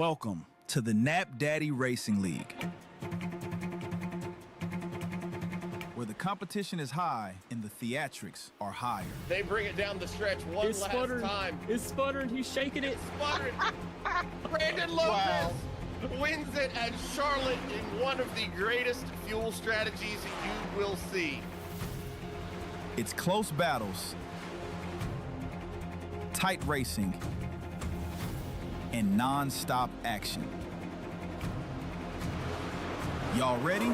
Welcome to the Knapp Daddy Racing League, where the competition is high and the theatrics are higher. They bring it down the stretch one last time. It's sputtering. He's shaking it. It's sputtering. Brandon Lopez wins it at Charlotte in one of the greatest fuel strategies you will see. It's close battles, tight racing, and non-stop action. Y'all ready?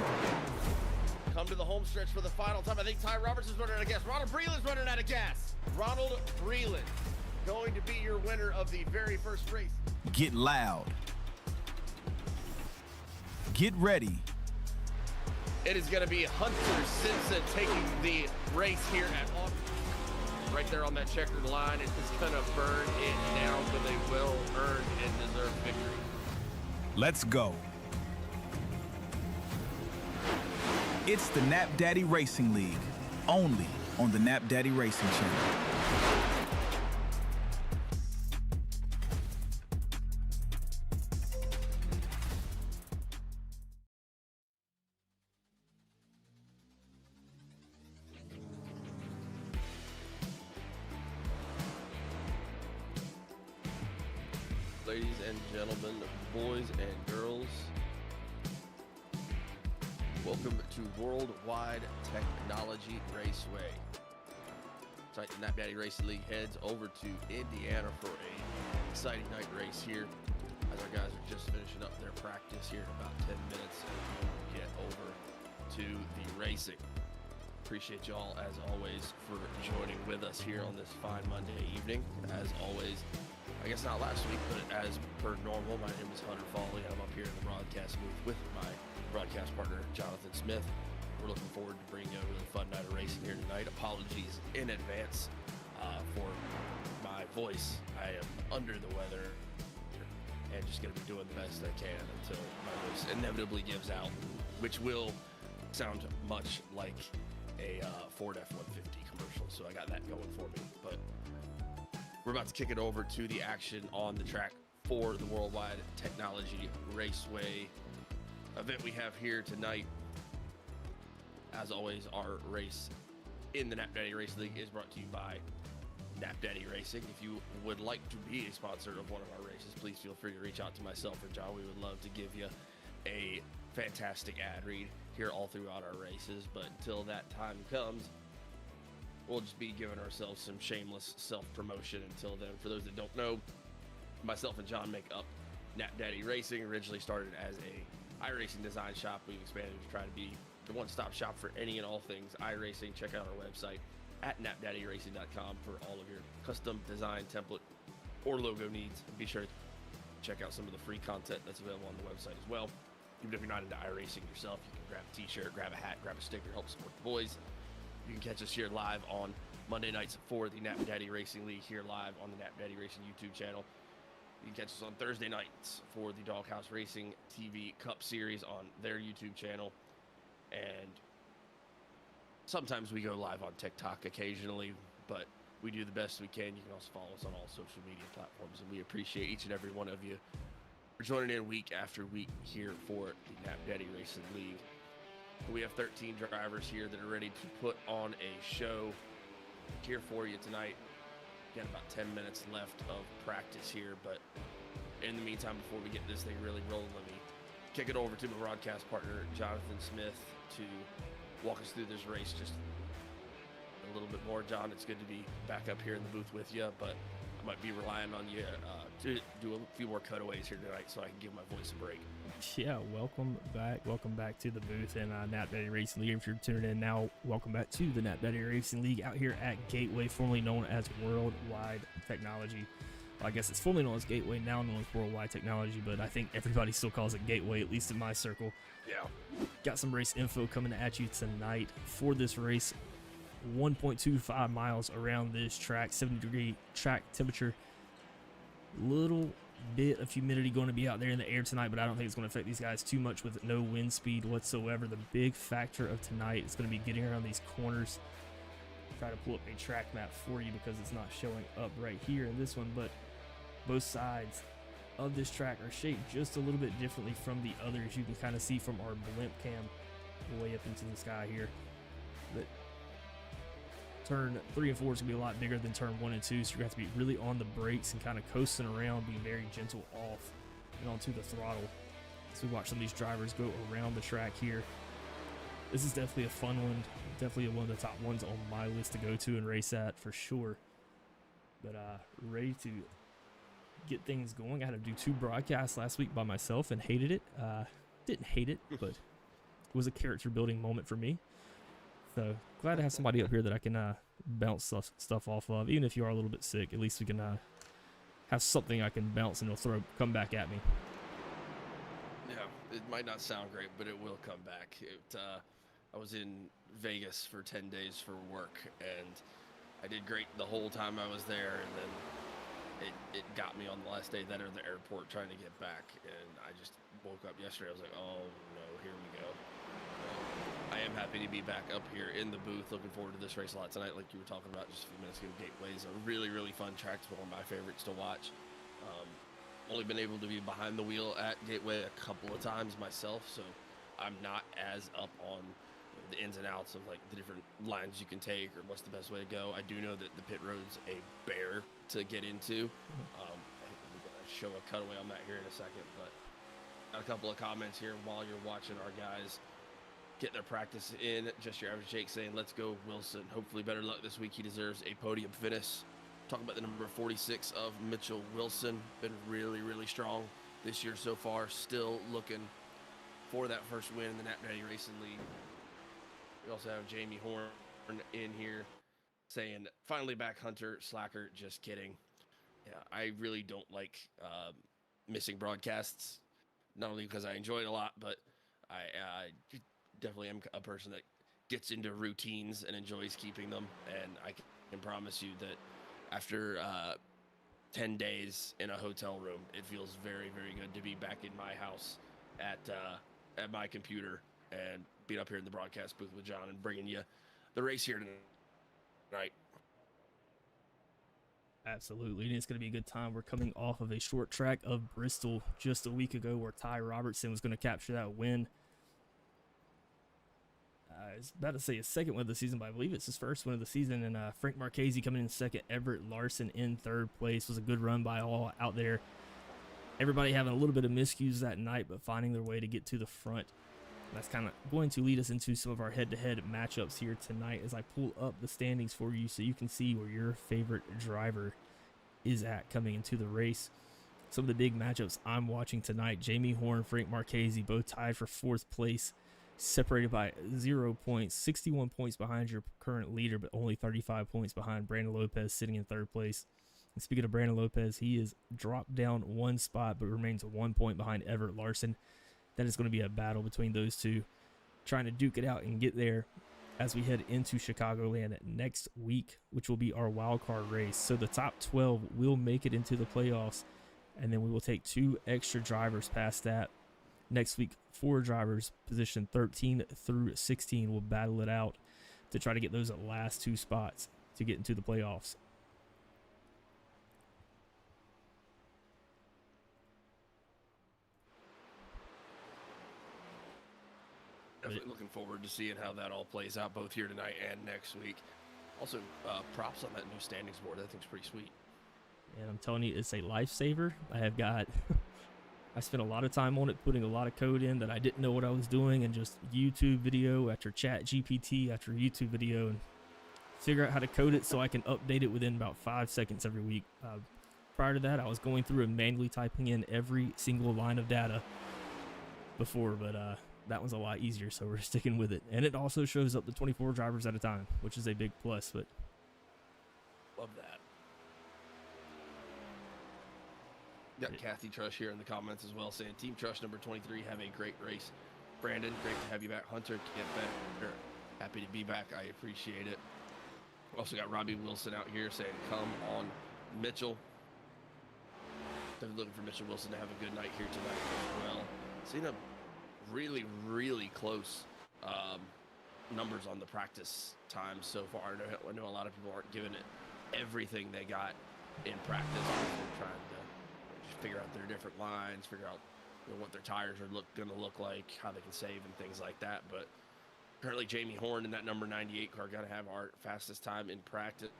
Come to the home stretch for the final time. I think Ty Roberts is running out of gas. Ronald Breland's running out of gas. Ronald Breland going to be your winner of the very first race. Get loud. Get ready. It is going to be Hunter Simpson taking the race here at Auburn. Right there on that checkered line, it's going to burn it down, but they will earn and deserve victory. Let's go. It's the Knapp Daddy Racing League, only on the Knapp Daddy Racing channel. Ladies and gentlemen, boys and girls, welcome to Worldwide Technology Raceway. Tonight, the Knapp Daddy Racing League heads over to Indiana for an exciting night race here, as our guys are just finishing up their practice here in about 10 minutes and we'll get over to the racing. Appreciate y'all, as always, for joining with us here on this fine Monday evening. As always, I guess not last week, but as per normal, my name is Hunter Foley. I'm up here in the broadcast booth with my broadcast partner, Jonathan Smith. We're looking forward to bringing you a really fun night of racing here tonight. Apologies in advance for my voice. I am under the weather and just going to be doing the best I can until my voice inevitably gives out, which will sound much like a Ford F-150 commercial. So I got that going for me, but we're about to kick it over to the action on the track for the Worldwide Technology Raceway event we have here tonight. As always, our race in the Knapp Daddy Racing League is brought to you by Knapp Daddy Racing. If you would like to be a sponsor of one of our races, please feel free to reach out to myself or John. We would love to give you a fantastic ad read here all throughout our races. But until that time comes, we'll just be giving ourselves some shameless self-promotion until then. For those that don't know, myself and John make up Knapp Daddy Racing. Originally started as a iRacing design shop. We've expanded to try to be the one-stop shop for any and all things iRacing. Check out our website at knappdaddyracing.com for all of your custom design, template, or logo needs. Be sure to check out some of the free content that's available on the website as well. Even if you're not into iRacing yourself, you can grab a t-shirt, grab a hat, grab a sticker, help support the boys. You can catch us here live on Monday nights for the Knapp Daddy Racing League here live on the Knapp Daddy Racing YouTube channel. You can catch us on Thursday nights for the Doghouse Racing TV Cup Series on their YouTube channel. And sometimes we go live on TikTok occasionally, but we do the best we can. You can also follow us on all social media platforms, and we appreciate each and every one of you for joining in week after week here for the Knapp Daddy Racing League. We have 13 drivers here that are ready to put on a show here for you tonight. Got about 10 minutes left of practice here, but in the meantime, before we get this thing really rolling, let me kick it over to my broadcast partner, Jonathan Smith, to walk us through this race just a little bit more. John, it's good to be back up here in the booth with you, but I might be relying on you to do a few more cutaways here tonight so I can give my voice a break. Yeah, welcome back to the booth and Knapp Daddy Racing League. If you're tuning in now, welcome back to the Knapp Daddy Racing League out here at Gateway, formerly known as Worldwide Technology. Well, I guess it's formerly known as Gateway, now known as Worldwide Technology, but I think everybody still calls it Gateway, at least in my circle. Yeah. Got some race info coming at you tonight for this race. 1.25 miles around this track, 70-degree track temperature. Little bit of humidity going to be out there in the air tonight, but I don't think it's going to affect these guys too much with no wind speed whatsoever. The big factor of tonight is going to be getting around these corners. Try to pull up a track map for you because it's not showing up right here in this one, but both sides of this track are shaped just a little bit differently from the others. You can kind of see from our blimp cam way up into the sky here that turn 3 and 4 is going to be a lot bigger than turn 1 and 2, so you're going to have to be really on the brakes and kind of coasting around, being very gentle off and onto the throttle. So we watch some of these drivers go around the track here. This is definitely a fun one, definitely one of the top ones on my list to go to and race at for sure. But ready to get things going. I had to do 2 broadcasts last week by myself and hated it. Didn't hate it, but it was a character building moment for me. So glad to have somebody up here that I can bounce stuff off of. Even if you are a little bit sick, at least we can have something I can bounce and it'll come back at me. Yeah, it might not sound great, but it will come back. I was in Vegas for 10 days for work, and I did great the whole time I was there, and then it got me on the last day that at the airport trying to get back, and I just woke up yesterday. I was like, oh no, here we go. I am happy to be back up here in the booth. Looking forward to this race a lot tonight, like you were talking about just a few minutes ago. Gateway is a really, really fun track. It's one of my favorites to watch. Only been able to be behind the wheel at Gateway a couple of times myself, so I'm not as up on the ins and outs of like the different lines you can take or what's the best way to go. I do know that the pit road's a bear to get into. I'm gonna show a cutaway on that here in a second, but got a couple of comments here while you're watching our guys get their practice in. Just Your Average Jake saying, let's go Wilson. Hopefully better luck this week. He deserves a podium finish. Talking about the number 46 of Mitchell Wilson. Been really, really strong this year so far. Still looking for that first win in the Knapp Daddy Racing League. We also have Jamie Horn in here saying, finally back, Hunter. Slacker, just kidding. Yeah, I really don't like missing broadcasts. Not only because I enjoy it a lot, but I definitely am a person that gets into routines and enjoys keeping them. And I can promise you that after 10 days in a hotel room, it feels very, very good to be back in my house at my computer and being up here in the broadcast booth with John and bringing you the race here tonight. Absolutely, and it's going to be a good time. We're coming off of a short track of Bristol just a week ago where Ty Robertson was going to capture that win. I was about to say his second win of the season, but I believe it's his first win of the season. And Frank Marchese coming in second, Everett Larson in third place. Was a good run by all out there. Everybody having a little bit of miscues that night, but finding their way to get to the front. That's kind of going to lead us into some of our head-to-head matchups here tonight as I pull up the standings for you so you can see where your favorite driver is at coming into the race. Some of the big matchups I'm watching tonight: Jamie Horn, Frank Marchese, both tied for 4th place, separated by 0 points, 61 points behind your current leader, but only 35 points behind Brandon Lopez sitting in 3rd place. And speaking of Brandon Lopez, he is dropped down 1 spot, but remains 1 point behind Everett Larson. That is going to be a battle between those two, trying to duke it out and get there as we head into Chicagoland next week, which will be our wild card race. So the top 12 will make it into the playoffs, and then we will take 2 extra drivers past that. Next week, 4 drivers, position 13 through 16, will battle it out to try to get those last 2 spots to get into the playoffs. Definitely looking forward to seeing how that all plays out both here tonight and next week. Also, props on that new standings board. That thing's pretty sweet. And I'm telling you, it's a lifesaver. I spent a lot of time on it, putting a lot of code in that I didn't know what I was doing, and just YouTube video after chat GPT after YouTube video, and figure out how to code it so I can update it within about 5 seconds every week. Prior to that, I was going through and manually typing in every single line of data before, but that one's a lot easier, so we're sticking with it. And it also shows up to 24 drivers at a time, which is a big plus. But love that. Got Kathy Trush here in the comments as well, saying Team Trush number 23, have a great race. Brandon, great to have you back. Hunter, get better. Happy to be back. I appreciate it. Also got Robbie Wilson out here saying, come on, Mitchell. Definitely looking for Mitchell Wilson to have a good night here tonight as well. Seen a really, really close numbers on the practice time so far. I know a lot of people aren't giving it everything they got in practice. We're trying to figure out their different lines, figure out what their tires are going to look like, how they can save, and things like that. But apparently, Jamie Horn in that number 98 car got to have our fastest time in practice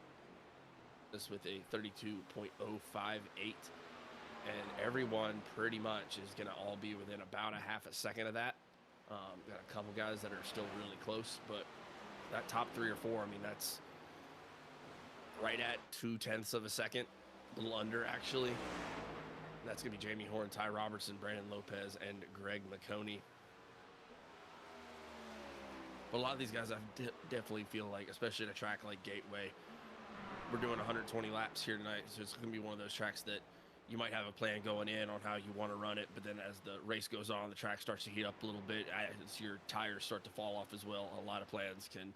with a 32.058. And everyone pretty much is going to all be within about a half a second of that. Got a couple guys that are still really close, but that top 3 or 4, I mean, that's right at 0.2 of a second, a little under actually. That's going to be Jamie Horn, Ty Robertson, Brandon Lopez, and Greg McConey. But a lot of these guys, I definitely feel like, especially at a track like Gateway, we're doing 120 laps here tonight, so it's going to be one of those tracks that you might have a plan going in on how you want to run it, but then as the race goes on, the track starts to heat up a little bit, as your tires start to fall off as well. A lot of plans can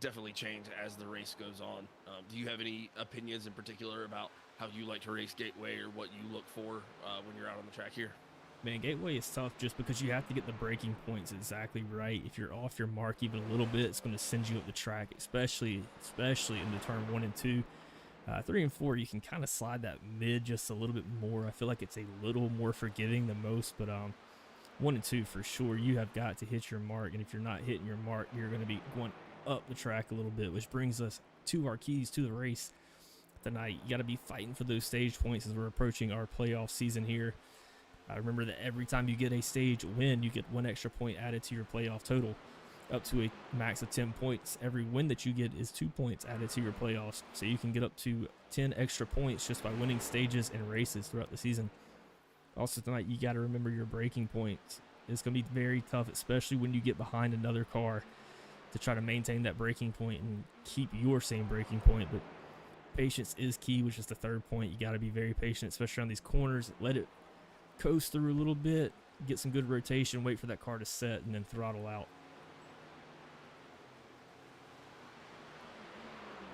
definitely change as the race goes on. Do you have any opinions in particular about how you like to race Gateway or what you look for when you're out on the track here? Man, Gateway is tough just because you have to get the braking points exactly right. If you're off your mark even a little bit, it's going to send you up the track, especially in the turn 1 and 2. 3 and 4, you can kind of slide that mid just a little bit more. I feel like it's a little more forgiving than most, but 1 and 2 for sure, you have got to hit your mark, and if you're not hitting your mark, you're going to be going up the track a little bit, which brings us to our keys to the race tonight. You got to be fighting for those stage points as we're approaching our playoff season here. Remember that every time you get a stage win, you get 1 extra point added to your playoff total, up to a max of 10 points. Every win that you get is 2 points added to your playoffs, so you can get up to 10 extra points just by winning stages and races throughout the season. Also tonight, you got to remember your braking points. It's going to be very tough, especially when you get behind another car, to try to maintain that braking point and keep your same braking point. But patience is key, which is the 3rd point. You got to be very patient, especially on these corners. Let it coast through a little bit, get some good rotation, wait for that car to set, and then throttle out.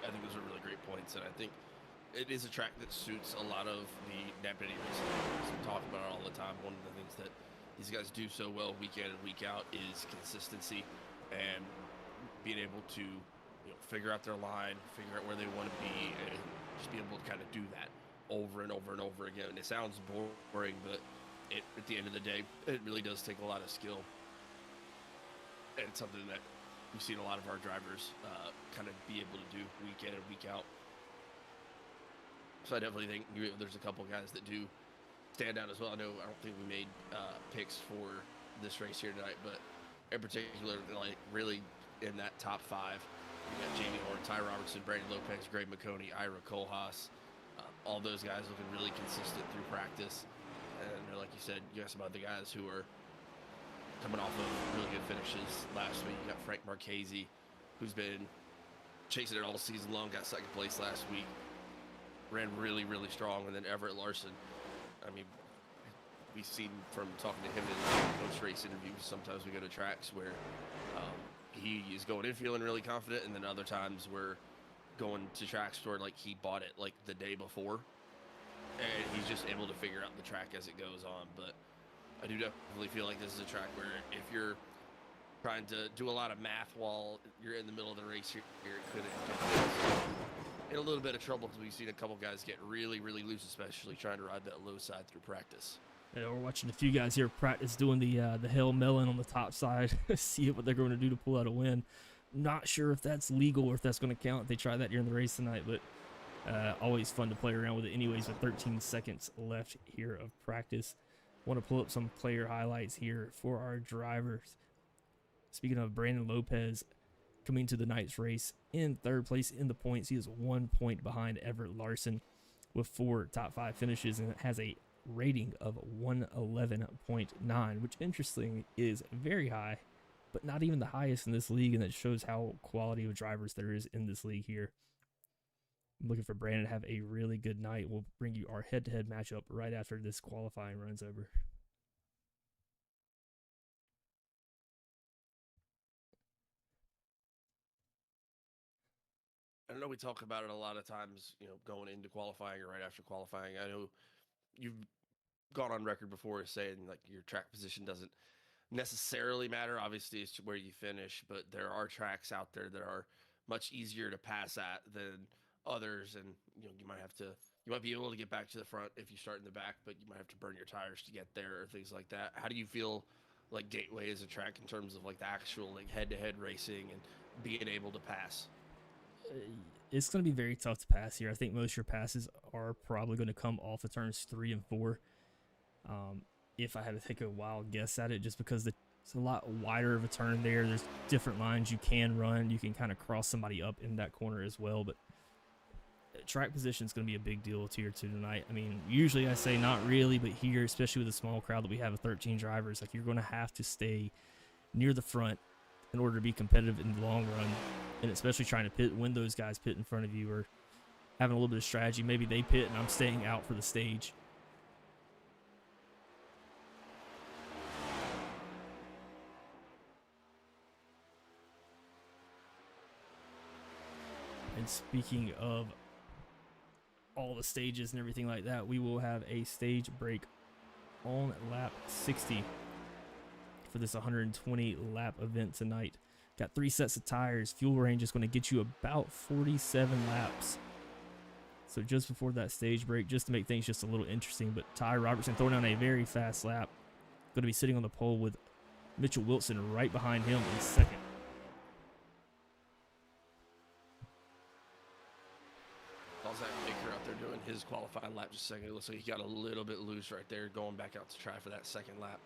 I think those are really great points, and I think it is a track that suits a lot of the Knapp Daddy Racing League. We talk about it all the time. One of the things that these guys do so well week in and week out is consistency and being able to figure out their line, figure out where they want to be, and just be able to kind of do that over and over and over again. And it sounds boring, but at the end of the day, it really does take a lot of skill, and it's something that we've seen a lot of our drivers kind of be able to do week in and week out. So I definitely think there's a couple guys that do stand out as well. I don't think we made picks for this race here tonight, but in particular, like really in that top 5, we got Jamie Horn, Ty Robertson, Brandon Lopez, Greg McConey, Ira Kohlhaas. All those guys looking really consistent through practice. And like you said, you got some other guys who are coming off of really good finishes last week. You got Frank Marchese, who's been chasing it all season long, got 2nd place last week. Ran really, really strong. And then Everett Larson, I mean, we've seen from talking to him in post-race interviews, sometimes we go to tracks where he is going in feeling really confident, and then other times we're going to tracks where like he bought it like the day before, and he's just able to figure out the track as it goes on. But I do definitely feel like this is a track where if you're trying to do a lot of math while you're in the middle of the race, it could get in a little bit of trouble, because we've seen a couple guys get really, really loose, especially trying to ride that low side through practice. Yeah, we're watching a few guys here practice doing the Hail Melon on the top side, see what they're going to do to pull out a win. Not sure if that's legal or if that's going to count. They try that during the race tonight, but always fun to play around with it anyways, with 13 seconds left here of practice. Want to pull up some player highlights here for our drivers. Speaking of Brandon Lopez, coming to the night's race in 3rd place in the points. He is 1 point behind Everett Larson with 4 top 5 finishes, and has a rating of 111.9, which interestingly is very high, but not even the highest in this league, and that shows how quality of drivers there is in this league here. I'm looking for Brandon to have a really good night. We'll bring you our head-to-head matchup right after this qualifying runs over. I know we talk about it a lot of times, going into qualifying or right after qualifying. I know you've gone on record before saying like your track position doesn't necessarily matter. Obviously, it's where you finish, but there are tracks out there that are much easier to pass at than others, and you might have to You might be able to get back to the front if you start in the back, but you might have to burn your tires to get there or things like that. How do you feel like Gateway is a track in terms of like the actual like head-to-head racing and being able to pass? It's going to be very tough to pass here. I think most of your passes are probably going to come off of turns 3 and 4. If I had to take a wild guess at it, just because it's a lot wider of a turn there. There's different lines you can run. You can kind of cross somebody up in that corner as well. But track position is going to be a big deal with Tier 2 tonight. I mean, usually I say not really, but here, especially with a small crowd that we have of 13 drivers, like you're going to have to stay near the front in order to be competitive in the long run. And especially trying to pit when those guys pit in front of you, or having a little bit of strategy. Maybe they pit and I'm staying out for the stage. And speaking of all the stages and everything like that, we will have a stage break on lap 60 for this 120 lap event tonight. Got 3 sets of tires. Fuel range is going to get you about 47 laps. So just before that stage break, just to make things just a little interesting, but Ty Robertson throwing down a very fast lap. Going to be sitting on the pole with Mitchell Wilson right behind him in second. How's that Baker out there doing his qualifying lap just a second? It looks like he got a little bit loose right there, going back out to try for that second lap.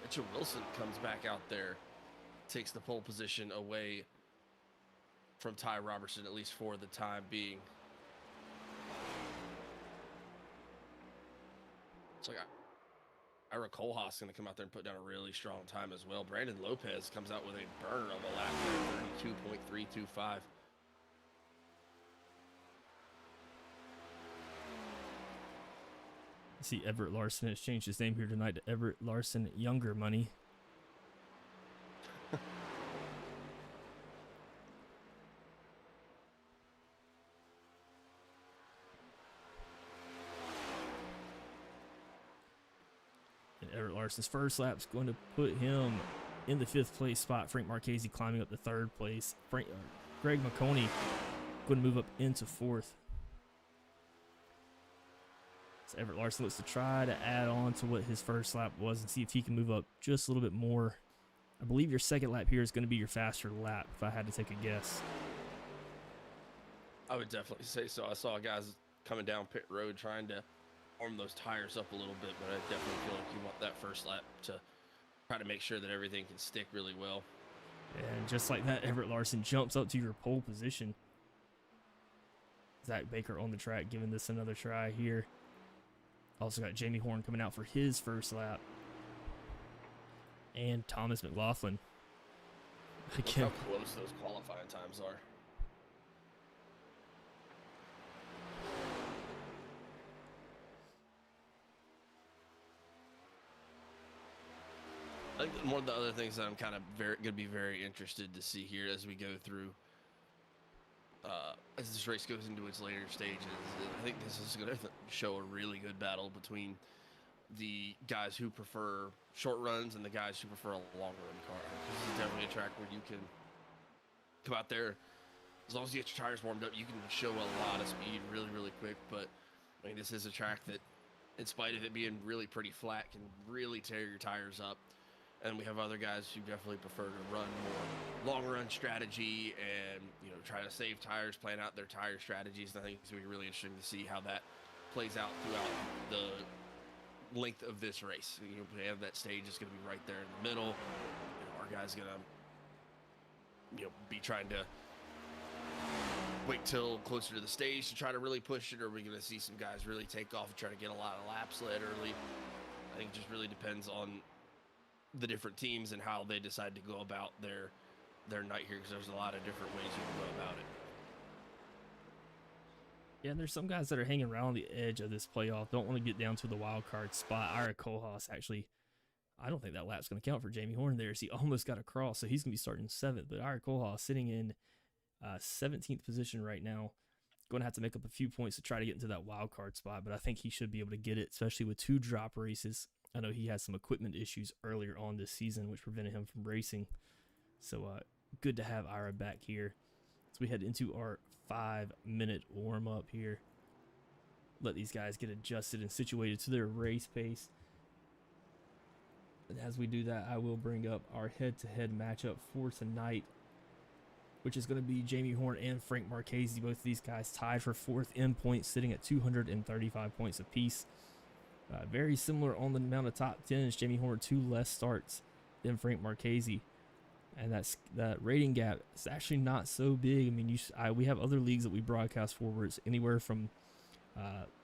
Mitchell Wilson comes back out there, takes the pole position away from Ty Robertson, at least for the time being. It's like Ira Kohlhaas going to come out there and put down a really strong time as well. Brandon Lopez comes out with a burner of a lap there, 32.325. See, Everett Larson has changed his name here tonight to Everett Larson Younger Money. And Everett Larson's first lap is going to put him in the 5th place spot. Frank Marchese climbing up to 3rd place. Greg McConey going to move up into 4th. So Everett Larson looks to try to add on to what his first lap was and see if he can move up just a little bit more. I believe your second lap here is going to be your faster lap, if I had to take a guess. I would definitely say so. I saw guys coming down pit road trying to warm those tires up a little bit, but I definitely feel like you want that first lap to try to make sure that everything can stick really well. And just like that, Everett Larson jumps up to your pole position. Zach Baker on the track, giving this another try here. Also got Jamie Horn coming out for his first lap. And Thomas McLaughlin. Look how close those qualifying times are. I think one of the other things that I'm kind of going to be very interested to see here as we go through, as this race goes into its later stages, I think this is going to show a really good battle between the guys who prefer short runs and the guys who prefer a long run car. This is definitely a track where you can come out there, as long as you get your tires warmed up, you can show a lot of speed really, really quick. But I mean, this is a track that, in spite of it being really pretty flat, can really tear your tires up. And we have other guys who definitely prefer to run more long run strategy and, you know, try to save tires, plan out their tire strategies. And I think it's going to be really interesting to see how that plays out throughout the length of this race. You know, we have that stage is going to be right there in the middle. You know, our guys going to, you know, be trying to wait till closer to the stage to try to really push it, or are we going to see some guys really take off and try to get a lot of laps led early? I think it just really depends on the different teams and how they decide to go about their night here, because there's a lot of different ways you can go about it. Yeah, and there's some guys that are hanging around on the edge of this playoff, don't want to get down to the wild card spot. Ira Kohlhaas, actually, I don't think that lap's going to count for Jamie Horn there. So he almost got across, so he's going to be starting 7th. But Ira Kohlhaas sitting in 17th position right now, going to have to make up a few points to try to get into that wild card spot. But I think he should be able to get it, especially with 2 drop races. I know he had some equipment issues earlier on this season, which prevented him from racing. So good to have Ira back here. So we head into our 5-minute warm-up here. Let these guys get adjusted and situated to their race pace. And as we do that, I will bring up our head-to-head matchup for tonight, which is going to be Jamie Horn and Frank Marchese. Both of these guys tied for 4th in points, sitting at 235 points apiece. Very similar on the amount of top 10s. Jamie Horn 2 less starts than Frank Marchese. And that rating gap is actually not so big. I mean, we have other leagues that we broadcast for where it's anywhere from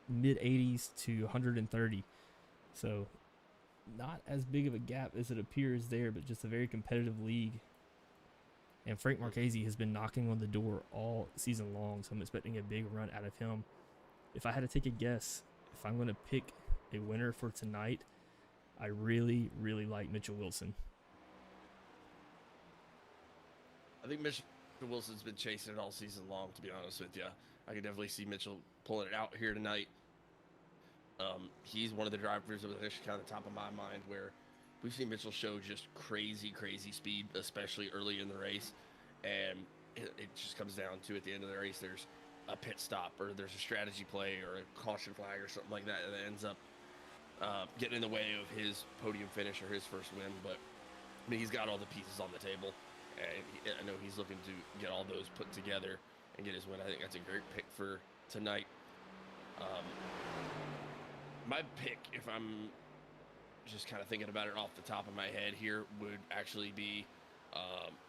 mid-80s to 130. So not as big of a gap as it appears there, but just a very competitive league. And Frank Marchese has been knocking on the door all season long, so I'm expecting a big run out of him. If I had to take a guess, if I'm going to pick a winner for tonight, I really, really like Mitchell Wilson. I think Mitchell Wilson's been chasing it all season long, to be honest with you. I could definitely see Mitchell pulling it out here tonight. He's one of the drivers of this kind of top of my mind where we've seen Mitchell show just crazy speed, especially early in the race. And it just comes down to at the end of the race, there's a pit stop or there's a strategy play or a caution flag or something like that that ends up getting in the way of his podium finish or his first win. But I mean, he's got all the pieces on the table. And I know he's looking to get all those put together and get his win. I think that's a great pick for tonight. My pick, if I'm just kind of thinking about it off the top of my head here, would actually be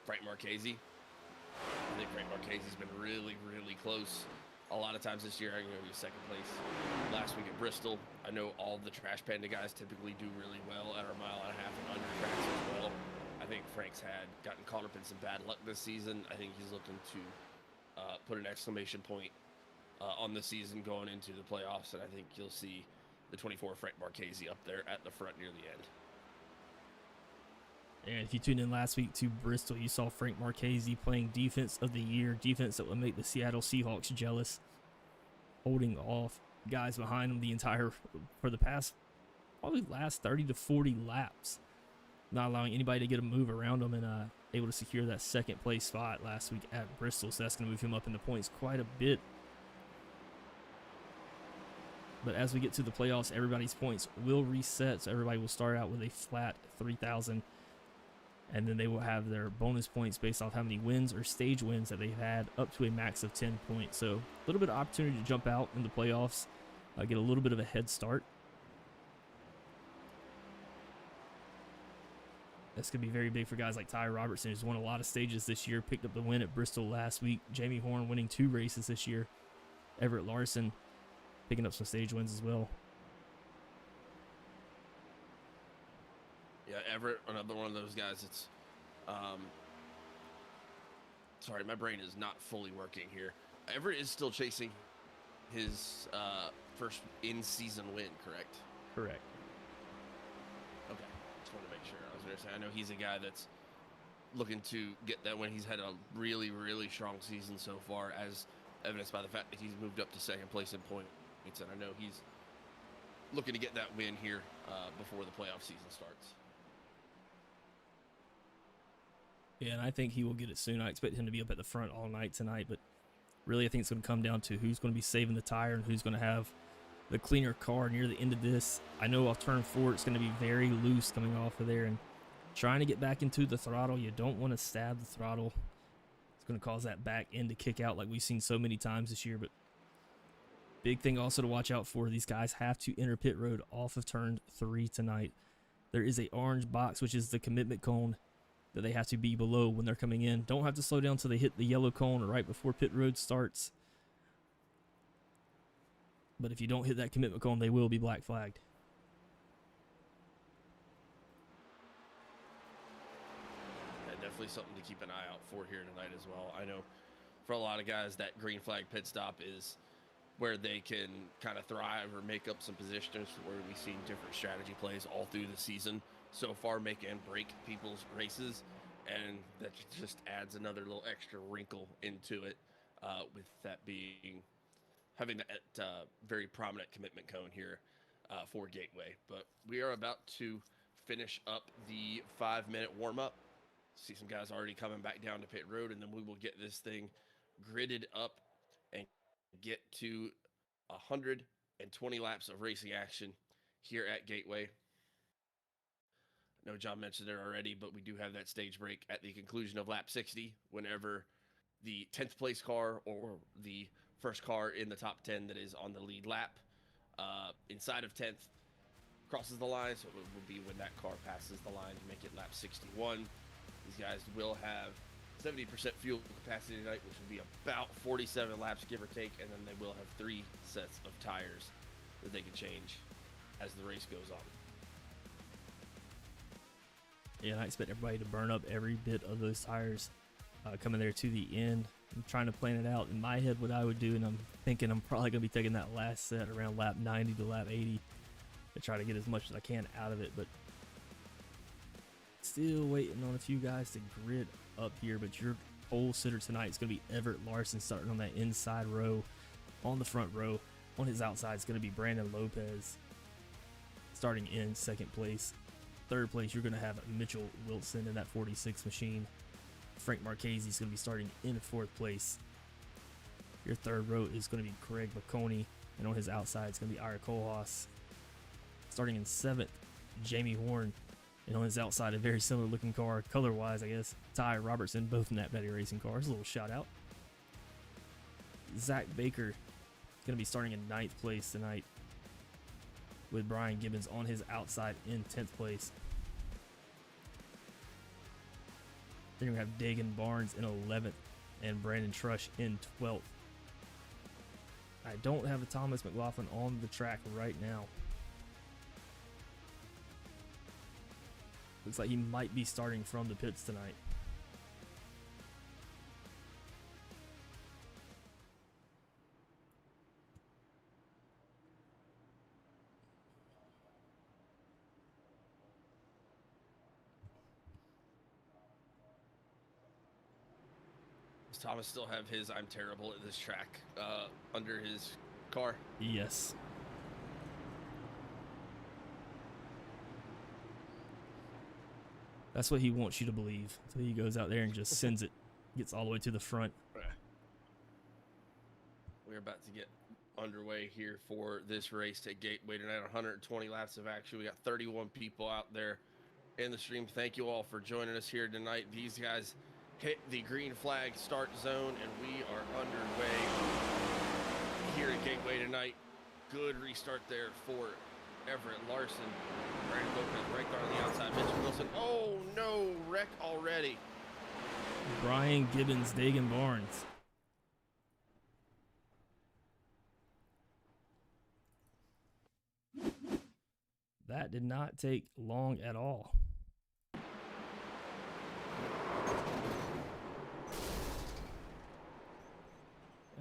Frank Marchese. I think Frank Marchese's been really close. A lot of times this year, I'm going to be second place. Last week at Bristol, I know all the Trash Panda guys typically do really well at our mile and a half and under tracks as well. I think Frank's gotten caught up in some bad luck this season. I think he's looking to put an exclamation point on the season going into the playoffs, and I think you'll see the 24 Frank Marchese up there at the front near the end. And if you tuned in last week to Bristol, you saw Frank Marchese playing defense of the year, defense that would make the Seattle Seahawks jealous, holding off guys behind him for the past, probably last 30 to 40 laps, not allowing anybody to get a move around him, and able to secure that second place spot last week at Bristol. So that's going to move him up in the points quite a bit. But as we get to the playoffs, everybody's points will reset. So everybody will start out with a flat 3,000. And then they will have their bonus points based off how many wins or stage wins that they've had, up to a max of 10 points. So a little bit of opportunity to jump out in the playoffs, get a little bit of a head start. That's going to be very big for guys like Ty Robertson, who's won a lot of stages this year, picked up the win at Bristol last week. Jamie Horn winning 2 races this year. Everett Larson picking up some stage wins as well. Yeah, Everett, another one of those guys. It's, sorry, my brain is not fully working here. Everett is still chasing his first in-season win, correct? Correct. Okay, just wanted to make sure. I was going to say, I know he's a guy that's looking to get that win. He's had a really strong season so far, as evidenced by the fact that he's moved up to second place in points. And I know he's looking to get that win here before the playoff season starts. Yeah, and I think he will get it soon. I expect him to be up at the front all night tonight, but really I think it's going to come down to who's going to be saving the tire and who's going to have the cleaner car near the end of this. I know off turn 4 it's going to be very loose coming off of there, and trying to get back into the throttle, you don't want to stab the throttle. It's going to cause that back end to kick out like we've seen so many times this year. But big thing also to watch out for, these guys have to enter pit road off of turn 3 tonight. There is a orange box, which is the commitment cone, that they have to be below when they're coming in. Don't have to slow down until they hit the yellow cone or right before pit road starts. But if you don't hit that commitment cone, they will be black flagged. Yeah, definitely something to keep an eye out for here tonight as well. I know for a lot of guys, that green flag pit stop is where they can kind of thrive or make up some positions, where we've seen different strategy plays all through the season so far make and break people's races, and that just adds another little extra wrinkle into it, with that being having that very prominent commitment cone here for Gateway. But we are about to finish up the 5-minute warm-up. See some guys already coming back down to pit road, and then we will get this thing gridded up and get to 120 laps of racing action here at Gateway. I know John mentioned it already, but we do have that stage break at the conclusion of lap 60 whenever the 10th place car or the first car in the top 10 that is on the lead lap inside of 10th crosses the line. So it will be when that car passes the line to make it lap 61. These guys will have 70% fuel capacity tonight, which will be about 47 laps, give or take, and then they will have 3 sets of tires that they can change as the race goes on. Yeah, and I expect everybody to burn up every bit of those tires coming there to the end. I'm trying to plan it out in my head what I would do, and I'm thinking I'm probably going to be taking that last set around lap 90 to lap 80 to try to get as much as I can out of it, but still waiting on a few guys to grid up here. But your pole sitter tonight is going to be Everett Larson starting on that inside row. On the front row, on his outside is going to be Brandon Lopez starting in second place. Third place, you're going to have Mitchell Wilson in that 46 machine. Frank Marchese is going to be starting in fourth place. Your third row is going to be Craig McConey, and on his outside it's going to be Ira Kohlhaas. Starting in seventh, Jamie Horn, and on his outside a very similar looking car, color-wise, I guess, Ty Robertson, both Knapp Daddy Racing cars. A little shout out. Zach Baker is going to be starting in ninth place tonight, with Brian Gibbons on his outside in 10th place. Then you're going to have Dagan Barnes in 11th and Brandon Trush in 12th. I don't have a Thomas McLaughlin on the track right now. Looks like he might be starting from the pits tonight. Does Thomas still have his "I'm terrible at this track" under his car? Yes. That's what he wants you to believe. So he goes out there and just sends it, gets all the way to the front. We're about to get underway here for this race at Gateway tonight. 120 laps of action. We got 31 people out there in the stream. Thank you all for joining us here tonight. These guys hit the green flag start zone, and we are underway here at Gateway tonight. Good restart there for Everett Larson. Brandon Lopez right there on the outside. Mitchell Wilson. Oh no, wreck already. Brian Gibbons, Dagan Barnes. That did not take long at all.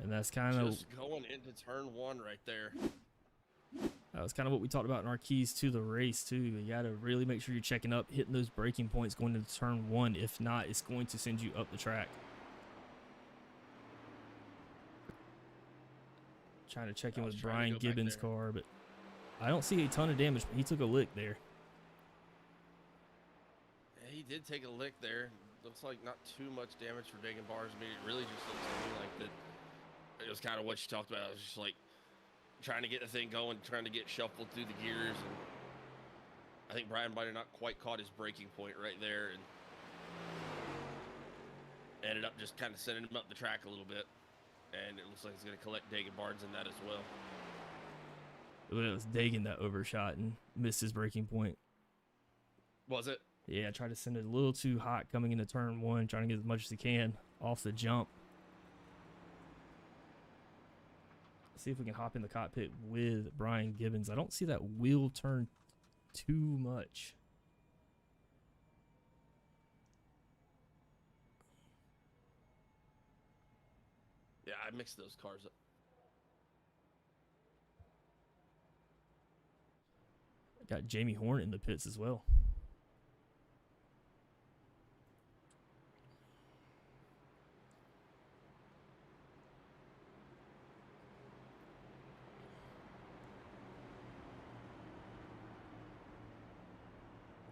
And that's kind of just going into turn one right there. That was kind of what we talked about in our keys to the race too. You got to really make sure you're checking up, hitting those braking points going into turn one. If not, it's going to send you up the track. Trying to check in with Brian Gibbons' car, but I don't see a ton of damage, but he took a lick there. Yeah, he did take a lick there. Looks like not too much damage for Dagan Barnes. I mean, it really just looks to me like that. It was kind of what you talked about. It was just like trying to get the thing going, trying to get shuffled through the gears. And I think Brian might have not quite caught his braking point right there and ended up just kind of sending him up the track a little bit. And it looks like he's going to collect Dagan Barnes in that as well. It was Dagan that overshot and missed his braking point. Was it? Yeah, I tried to send it a little too hot coming into turn one, trying to get as much as he can off the jump. See if we can hop in the cockpit with Brian Gibbons. I don't see that wheel turn too much. Yeah, I mixed those cars up. Got Jamie Horn in the pits as well.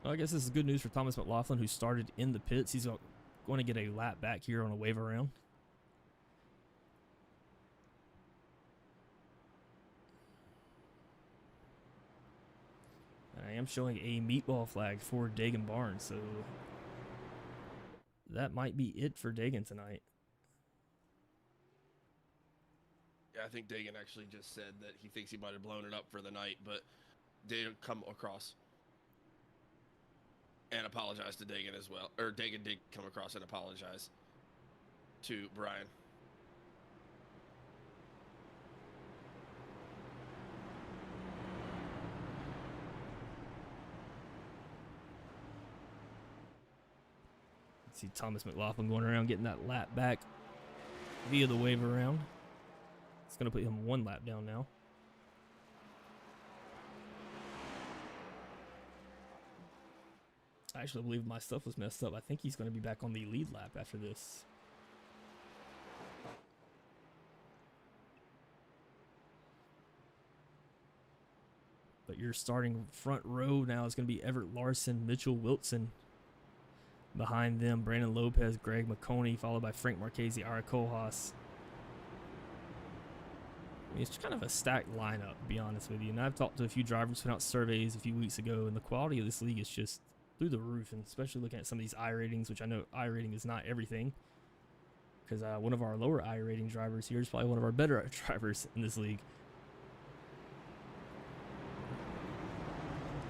Well, I guess this is good news for Thomas McLaughlin, who started in the pits. He's going to get a lap back here on a wave around. I am showing a meatball flag for Dagan Barnes, so that might be it for Dagan tonight. Yeah, I think Dagan actually just said that he thinks he might have blown it up for the night, but did come across and apologize to Dagan as well. Or Dagan did come across and apologize to Brian. See Thomas McLaughlin going around getting that lap back via the wave around. It's going to put him 1 lap down now. I actually believe my stuff was messed up. I think he's going to be back on the lead lap after this. But your starting front row now is going to be Everett Larson, Mitchell Wilson. Behind them, Brandon Lopez, Greg McConey, followed by Frank Marchese, Ara Kohlhaas. I mean, it's kind of a stacked lineup, to be honest with you. And I've talked to a few drivers, put out surveys a few weeks ago, and the quality of this league is just through the roof, and especially looking at some of these iRatings, which I know iRating is not everything, because one of our lower iRating drivers here is probably one of our better drivers in this league.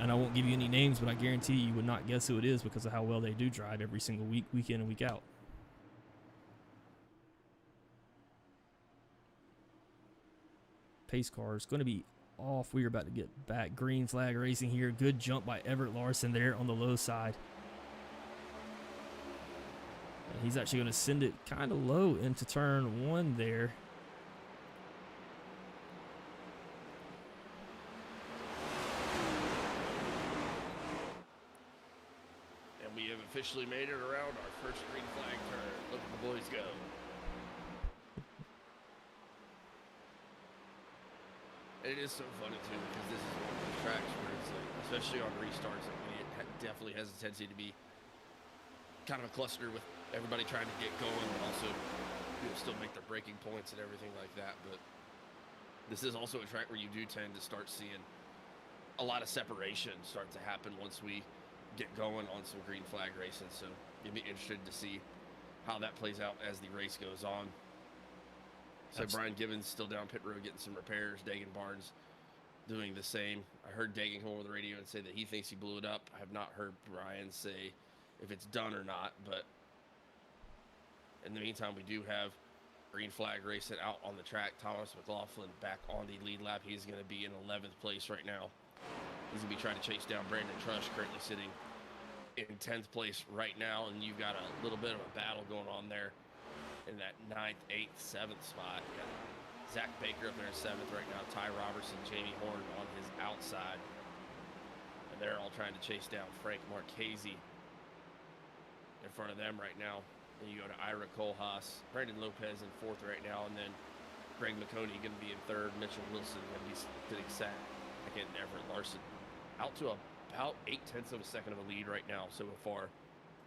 And I won't give you any names, but I guarantee you would not guess who it is because of how well they do drive every single week, week in and week out. Pace car is going to be off. We're about to get back. Green flag racing here. Good jump by Everett Larson there on the low side. And he's actually going to send it kind of low into turn 1 there. And we have officially made it around our first green flag turn. Look at the boys go. And it is so funny too, because this is one of those tracks where it's like, especially on restarts, I mean, it definitely has a tendency to be kind of a cluster with everybody trying to get going, and also still make their braking points and everything like that. But this is also a track where you do tend to start seeing a lot of separation start to happen once we get going on some green flag racing. So you'd be interested to see how that plays out as the race goes on. So Brian Gibbons still down pit road getting some repairs. Dagan Barnes doing the same. I heard Dagan come over the radio and say that he thinks he blew it up. I have not heard Brian say if it's done or not, but in the meantime, we do have green flag racing out on the track. Thomas McLaughlin back on the lead lap. He's going to be in 11th place right now. He's going to be trying to chase down Brandon Trush, currently sitting in 10th place right now, and you've got a little bit of a battle going on there in that 9th, 8th, 7th spot. You got Zach Baker up there in 7th right now. Ty Robertson, Jamie Horn on his outside. And they're all trying to chase down Frank Marchese in front of them right now. And you go to Ira Kohlhaas, Brandon Lopez in 4th right now, and then Greg McConey going to be in 3rd. Mitchell Wilson going to be sitting second. And Everett Larson out to about 0.8 of a second of a lead right now so far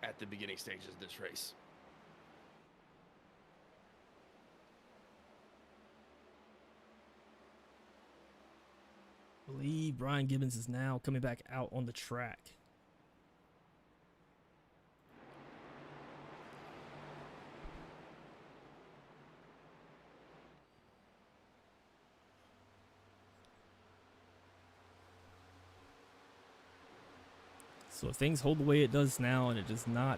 at the beginning stages of this race. I believe Brian Gibbons is now coming back out on the track. So if things hold the way it does now and it does not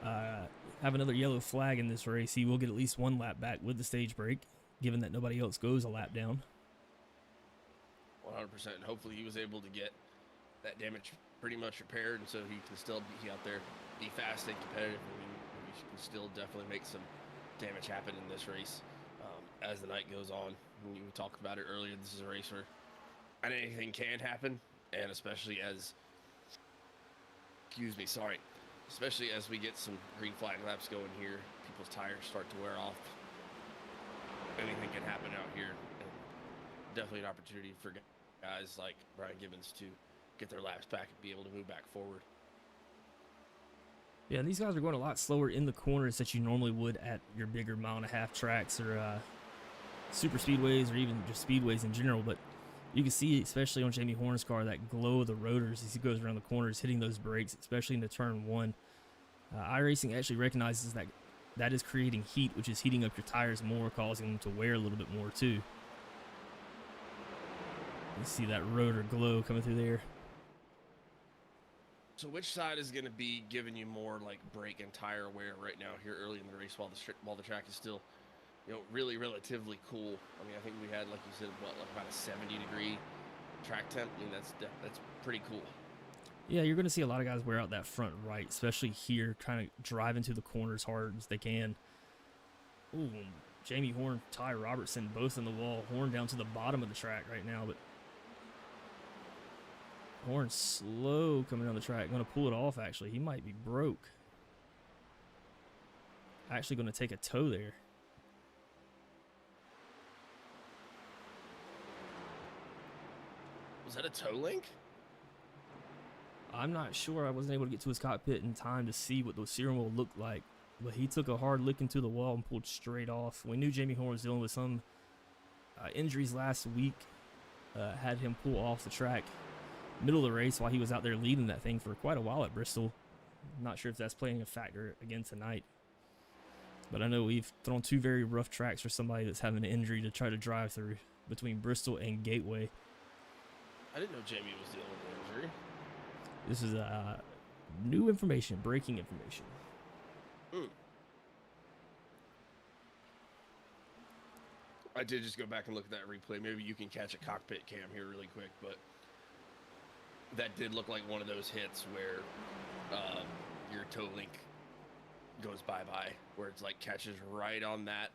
have another yellow flag in this race, he will get at least 1 lap back with the stage break, given that nobody else goes a lap down. 100%. And hopefully he was able to get that damage pretty much repaired, and so he can still be out there, be fast and competitive. I mean, we can still definitely make some damage happen in this race as the night goes on. When you talked about it earlier, this is a race where anything can happen, and especially as especially as we get some green flag laps going here, people's tires start to wear off. Anything can happen out here. And definitely an opportunity for guys like Brian Gibbons to get their laps back and be able to move back forward. Yeah, and these guys are going a lot slower in the corners that you normally would at your bigger 1.5 mile tracks or super speedways or even just speedways in general. But You can see, especially on Jamie Horn's car, that glow of the rotors as he goes around the corners, hitting those brakes, especially into turn 1. iRacing actually recognizes that that is creating heat, which is heating up your tires more, causing them to wear a little bit more too. You see that rotor glow coming through there. So which side is going to be giving you more like brake and tire wear right now here early in the race while the track is still, really relatively cool? I mean, I think we had, like you said, like about a 70-degree track temp. I mean, that's pretty cool. Yeah, you're going to see a lot of guys wear out that front right, especially here, trying to drive into the corners hard as they can. Ooh, Jamie Horn, Ty Robertson, both in the wall. Horn down to the bottom of the track right now, but Horn slow coming down the track. Going to pull it off, actually. He might be broke. Actually going to take a tow there. Was that a tow link? I'm not sure. I wasn't able to get to his cockpit in time to see what the steering wheel looked like. But he took a hard lick into the wall and pulled straight off. We knew Jamie Horn was dealing with some injuries last week. Had him pull off the track middle of the race while he was out there leading that thing for quite a while at Bristol. Not sure if that's playing a factor again tonight. But I know we've thrown 2 very rough tracks for somebody that's having an injury to try to drive through between Bristol and Gateway. I didn't know Jamie was dealing with an injury. This is new information, breaking information. I did just go back and look at that replay. Maybe you can catch a cockpit cam here really quick, but that did look like one of those hits where your tow link goes bye-bye, where it's like catches right on that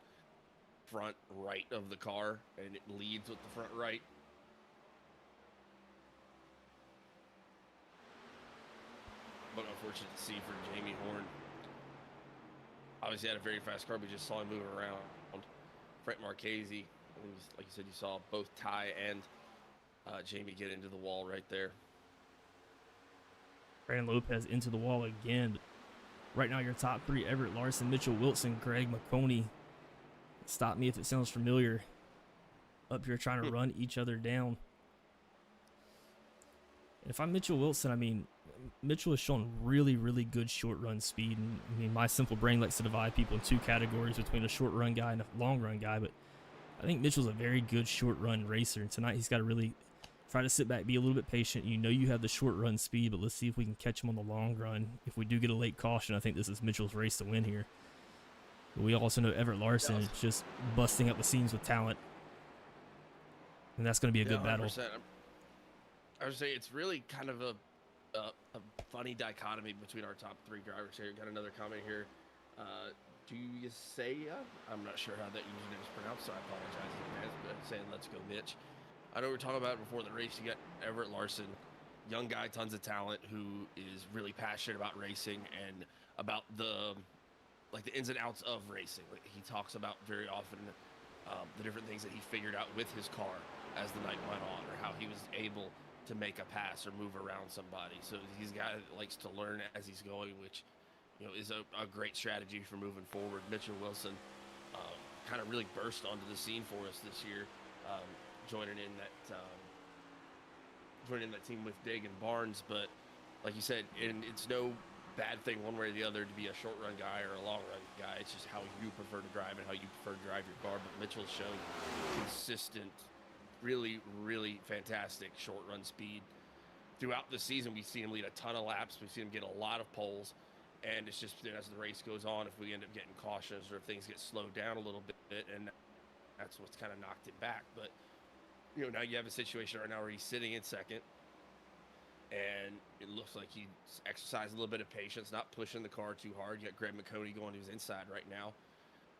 front right of the car, and it leads with the front right. But unfortunate to see for Jamie Horn. Obviously had a very fast car, but just saw him moving around. Frank Marchese, like you said, you saw both Ty and Jamie get into the wall right there. Brandon Lopez into the wall again. Right now, your top 3, Everett Larson, Mitchell Wilson, Greg McConey. Stop me if it sounds familiar. Up here trying to run each other down. If I'm Mitchell Wilson, I mean, Mitchell has shown really, really good short run speed. And I mean, my simple brain likes to divide people in 2 categories between a short run guy and a long run guy. But I think Mitchell's a very good short run racer. And tonight he's got to really try to sit back, be a little bit patient. You know you have the short run speed, but let's see if we can catch him on the long run. If we do get a late caution, I think this is Mitchell's race to win here. But we also know Everett Larson is just busting up the seams with talent. And that's going to be a good battle. I would say it's really kind of a funny dichotomy between our top 3 drivers here. Got another comment here. Do you say? I'm not sure how that username is pronounced, so I apologize in advance. But saying let's go, Mitch. I know we were talking about it before the race. You got Everett Larson, young guy, tons of talent, who is really passionate about racing and about the ins and outs of racing. Like, he talks about very often the different things that he figured out with his car as the night went on, or how he was able to make a pass or move around somebody. So he's a guy that likes to learn as he's going, which is a great strategy for moving forward. Mitchell Wilson kind of really burst onto the scene for us this year, joining in that team with Dig and Barnes. But like you said, and it's no bad thing one way or the other to be a short run guy or a long run guy. It's just how you prefer to drive and how you prefer to drive your car. But Mitchell's shown consistent, really, really fantastic short run speed throughout the season. We've seen him lead a ton of laps. We've seen him get a lot of poles, and it's just as the race goes on, if we end up getting cautious or if things get slowed down a little bit, and that's what's kind of knocked it back. But now you have a situation right now where he's sitting in second, and it looks like he's exercised a little bit of patience, not pushing the car too hard. You got Greg McConey going to his inside right now.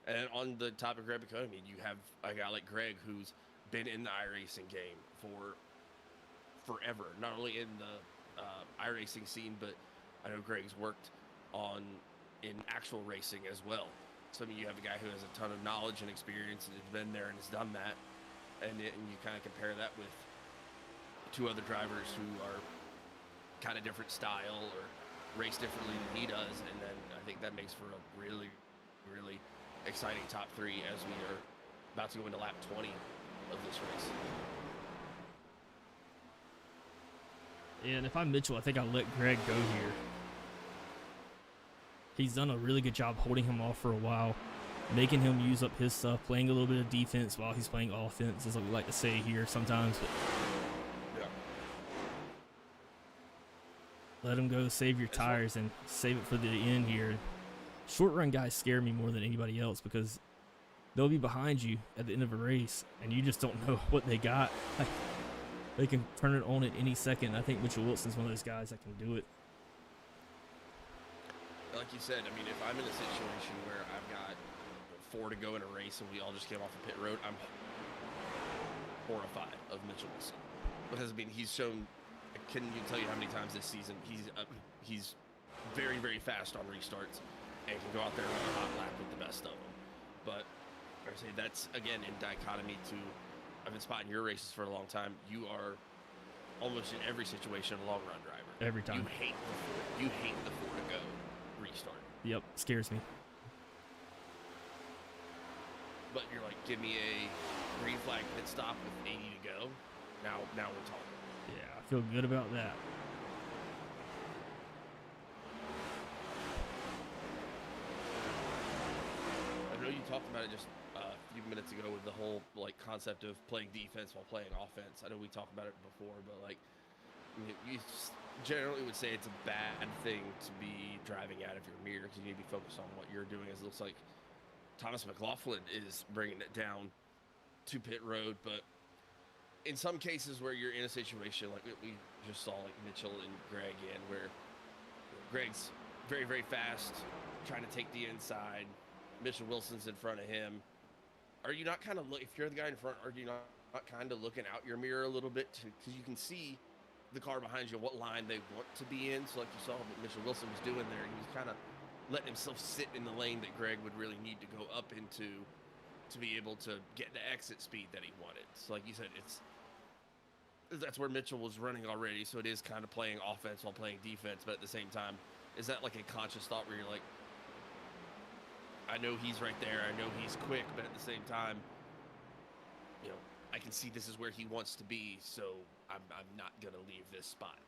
And on the topic of Greg McConey, I mean, you have a guy like Greg who's been in the iRacing game for forever, not only in the iRacing scene, but I know Greg's worked in actual racing as well. So I mean, you have a guy who has a ton of knowledge and experience and has been there and has done that, and you kind of compare that with 2 other drivers who are kind of different style or race differently than he does, and then I think that makes for a really, really exciting top 3 as we are about to go into lap 20 of this race. And if I'm Mitchell, I think I'll let Greg go here. He's done a really good job holding him off for a while, making him use up his stuff, playing a little bit of defense while he's playing offense, is what we like to say here sometimes. But let him go, save your tires, and save it for the end here. Short run guys scare me more than anybody else because they'll be behind you at the end of a race, and you just don't know what they got. Like, they can turn it on at any second. I think Mitchell Wilson's one of those guys that can do it. Like you said, I mean, if I'm in a situation where I've got 4 to go in a race and we all just came off the pit road, I'm horrified of Mitchell Wilson. Because, I mean, he's shown, I couldn't even tell you how many times this season, he's very, very fast on restarts and can go out there and run a hot lap with the best of them. But like I say, that's, again, in dichotomy to, I've been spotting your races for a long time. You are almost in every situation a long run driver. Every time. You hate the 4 to go restart. Yep, scares me. But you're like, give me a green flag pit stop with 80 to go. Now we're talking. Yeah, I feel good about that. I know you talked about it just a few minutes ago with the whole like concept of playing defense while playing offense. I know we talked about it before, but like you generally would say it's a bad thing to be driving out of your mirror because you need to be focused on what you're doing. As it looks like Thomas McLaughlin is bringing it down to pit road, but in some cases where you're in a situation like we just saw, like Mitchell and Greg in, where Greg's very, very fast, trying to take the inside, Mitchell Wilson's in front of him. Are you not kind of if you're the guy in front, are you not kind of looking out your mirror a little bit because you can see the car behind you, what line they want to be in? So like you saw what Mitchell Wilson was doing there, he was kind of letting himself sit in the lane that Greg would really need to go up into to be able to get the exit speed that he wanted. So like you said, that's where Mitchell was running already, so it is kind of playing offense while playing defense, but at the same time, is that like a conscious thought where you're like, I know he's right there, I know he's quick, but at the same time, you know, I can see this is where he wants to be, so I'm not going to leave this spot.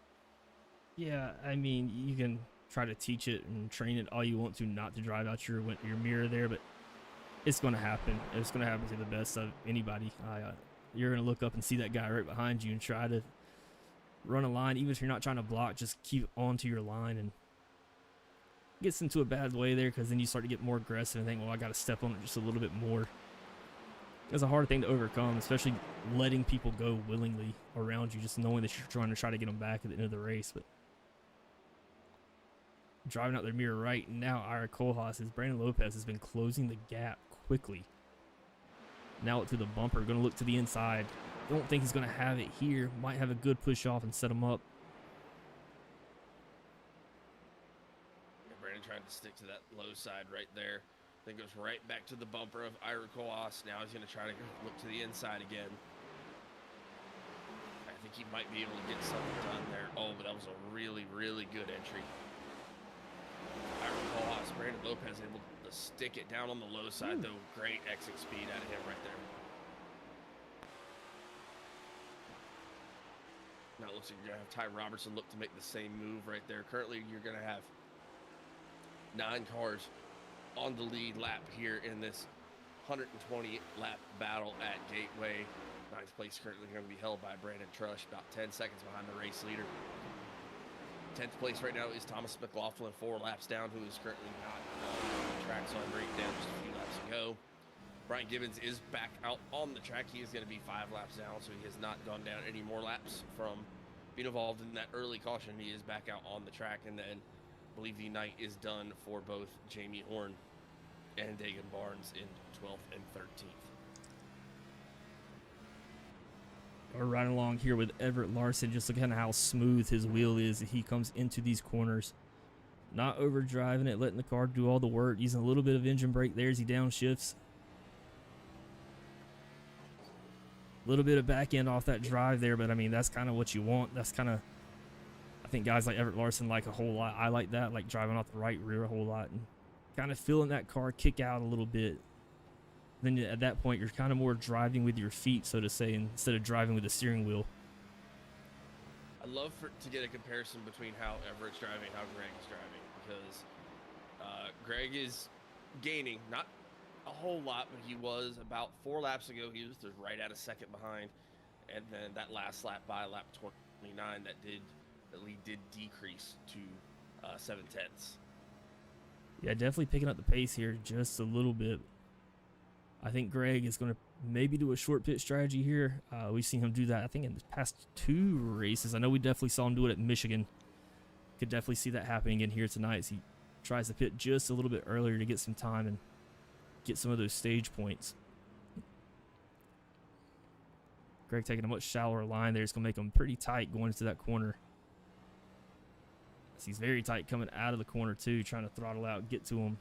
Yeah, I mean, you can try to teach it and train it all you want to not to drive out your mirror there, but it's going to happen. It's going to happen to the best of anybody. You're going to look up and see that guy right behind you and try to run a line. Even if you're not trying to block, just keep onto your line, and it gets into a bad way there because then you start to get more aggressive and think, well, I got to step on it just a little bit more. It's a hard thing to overcome, especially letting people go willingly around you, just knowing that you're try to get them back at the end of the race. But driving out their mirror right now, Ira Kohlhaas, Brandon Lopez has been closing the gap quickly. Now up to the bumper, going to look to the inside. Don't think he's going to have it here. Might have a good push off and set him up. Yeah, Brandon trying to stick to that low side right there. Then goes right back to the bumper of Ira Kohlhaas. Now he's going to try to look to the inside again. I think he might be able to get something done there. Oh, but that was a really, really good entry. Ira Kohlhaas, Brandon Lopez able to stick it down on the low side, though. Great exit speed out of him right there. Now it looks like you're going to have Ty Robertson look to make the same move right there. Currently, you're going to have 9 cars on the lead lap here in this 120 lap battle at Gateway. 9th place currently going to be held by Brandon Trush, about 10 seconds behind the race leader. 10th place right now is Thomas McLaughlin, 4 laps down, who is currently not on the track, so I break down just a few laps ago. Brian Gibbons is back out on the track. He is going to be 5 laps down, so he has not gone down any more laps from being involved in that early caution. He is back out on the track, and then I believe the night is done for both Jamie Horn and Dagan Barnes in 12th and 13th. We're right along here with Everett Larson. Just look at how smooth his wheel is as he comes into these corners. Not overdriving it, letting the car do all the work. Using a little bit of engine brake there as he downshifts. A little bit of back end off that drive there, but I mean, that's kind of what you want. That's kind of, I think guys like Everett Larson like a whole lot. I like that, like driving off the right rear a whole lot and kind of feeling that car kick out a little bit. Then at that point, you're kind of more driving with your feet, so to say, instead of driving with the steering wheel. I'd love to get a comparison between how Everett's driving and how Greg is driving, because Greg is gaining, not a whole lot, but he was about 4 laps ago. He was just right at a second behind, and then that last lap by lap 29, that lead did decrease to 7/10. Yeah, definitely picking up the pace here just a little bit. I think Greg is going to maybe do a short pit strategy here. We've seen him do that, I think, in the past 2 races. I know we definitely saw him do it at Michigan. Could definitely see that happening again here tonight as he tries to pit just a little bit earlier to get some time and get some of those stage points. Greg taking a much shallower line there. It's going to make him pretty tight going into that corner. He's very tight coming out of the corner too, trying to throttle out, get to him.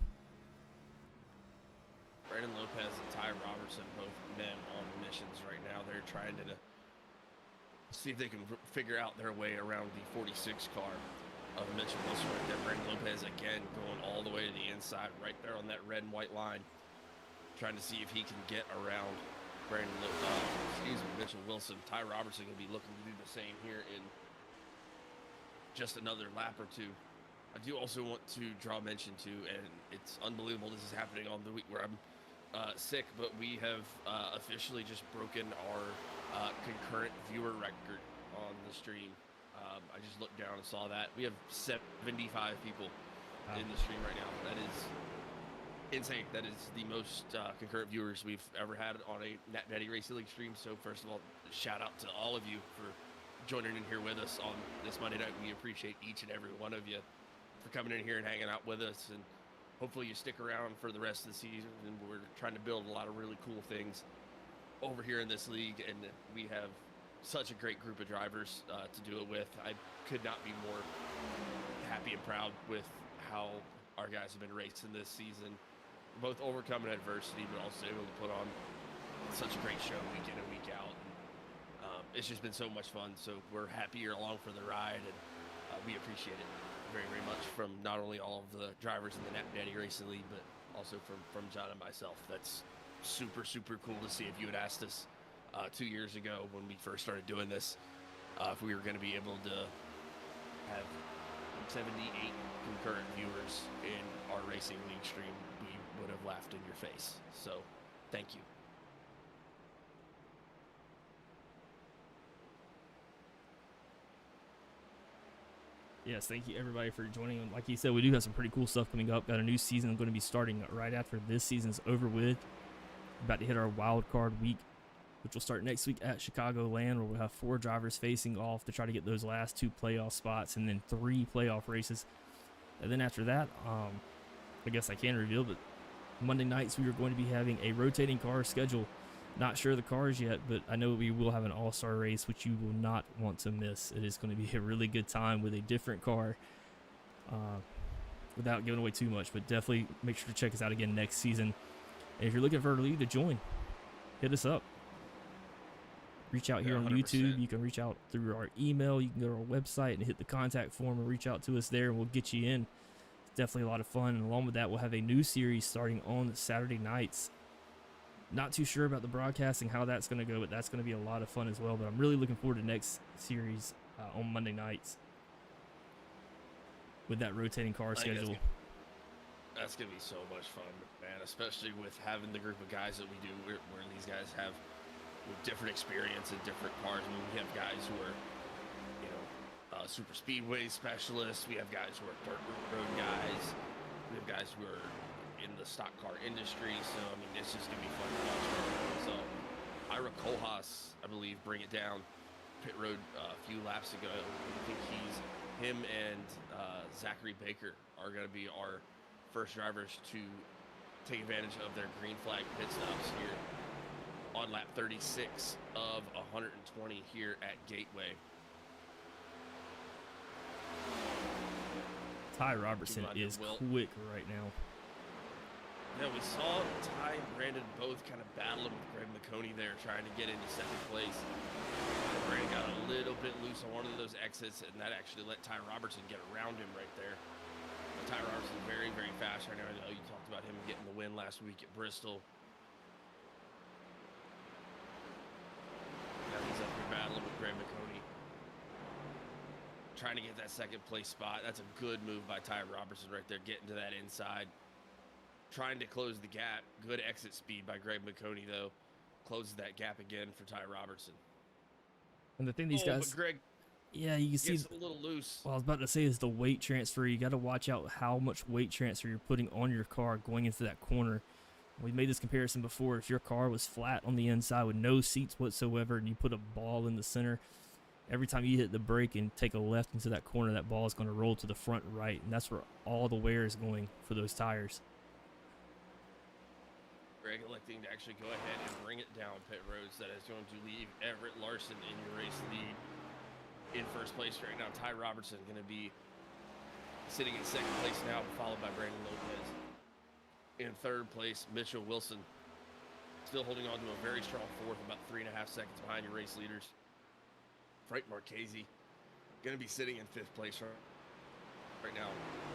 Brandon Lopez and Ty Robertson, both men on missions right now. They're trying to see if they can figure out their way around the 46 car of Mitchell Wilson right there. Brandon Lopez again going all the way to the inside, right there on that red and white line, trying to see if he can get around Mitchell Wilson. Ty Robertson will be looking to do the same here in just another lap or two. I do also want to draw mention to, and it's unbelievable this is happening on the week where I'm sick, but we have officially just broken our concurrent viewer record on the stream. I just looked down and saw that. We have 75 people in the stream right now. That is insane. That is the most concurrent viewers we've ever had on a Knapp Daddy Racing League stream. So first of all, shout out to all of you for joining in here with us on this Monday night. We appreciate each and every one of you for coming in here and hanging out with us, and hopefully you stick around for the rest of the season. And we're trying to build a lot of really cool things over here in this league, and we have such a great group of drivers to do it with. I could not be more happy and proud with how our guys have been racing this season, both overcoming adversity but also able to put on such a great show week in and week out. It's just been so much fun, so we're happy you're along for the ride, and we appreciate it very, very much from not only all of the drivers in the Knapp Daddy Racing League, but also from John and myself. That's super, super cool to see. If you had asked us 2 years ago when we first started doing this, if we were going to be able to have 78 concurrent viewers in our Racing League stream, we would have laughed in your face. So, thank you. Yes, thank you everybody for joining. Like you said, we do have some pretty cool stuff coming up. Got a new season going to be starting right after this season's over with. About to hit our wild card week, which will start next week at Chicagoland, where we'll have 4 drivers facing off to try to get those last 2 playoff spots, and then 3 playoff races. And then after that, I guess I can reveal, but Monday nights we are going to be having a rotating car schedule. Not sure of the cars yet, but I know we will have an all-star race, which you will not want to miss. It is going to be a really good time with a different car, without giving away too much. But definitely make sure to check us out again next season. And if you're looking for a league to join, hit us up. Reach out here on 100%. YouTube. You can reach out through our email. You can go to our website and hit the contact form and reach out to us there, and we'll get you in. It's definitely a lot of fun. And along with that, we'll have a new series starting on Saturday nights. Not too sure about the broadcasting, how that's going to go, but that's going to be a lot of fun as well. But I'm really looking forward to next series on Monday nights with that rotating car schedule. That's going to be so much fun, man, especially with having the group of guys that we do, where these guys have different experience in different cars. I mean, we have guys who are, super speedway specialists. We have guys who are dirt road guys. We have guys who are in the stock car industry. So, I mean, it's just going to be fun to watch. So, Ira Kohlhaas, I believe, bring it down pit road a few laps ago. I think him and Zachary Baker are going to be our first drivers to take advantage of their green flag pit stops here on lap 36 of 120 here at Gateway. Ty Robertson is quick right now. Yeah, we saw Ty and Brandon both kind of battling with Greg McConey there, trying to get into second place. Brandon got a little bit loose on one of those exits, and that actually let Ty Robertson get around him right there. Ty Robertson very, very fast right now. I know you talked about him getting the win last week at Bristol. Now he's up here battling with Greg McConey. trying to get that second place spot. That's a good move by Ty Robertson right there, getting to that inside. Trying to close the gap. Good exit speed by Greg McConey, though. Closes that gap again for Ty Robertson. And the thing these guys, but Greg yeah, you can see gets a little loose. Well, I was about to say is the weight transfer. You got to watch out how much weight transfer you're putting on your car going into that corner. We made this comparison before. If your car was flat on the inside with no seats whatsoever and you put a ball in the center, every time you hit the brake and take a left into that corner, that ball is going to roll to the front right, and that's where all the wear is going for those tires. Greg electing to actually go ahead and bring it down pit roads. That is going to leave Everett Larson in your race lead in first place right now. Ty Robertson going to be sitting in second place now, followed by Brandon Lopez. In third place, Mitchell Wilson, still holding on to a very strong fourth, about 3.5 seconds behind your race leaders. Frank Marchese going to be sitting in fifth place right now,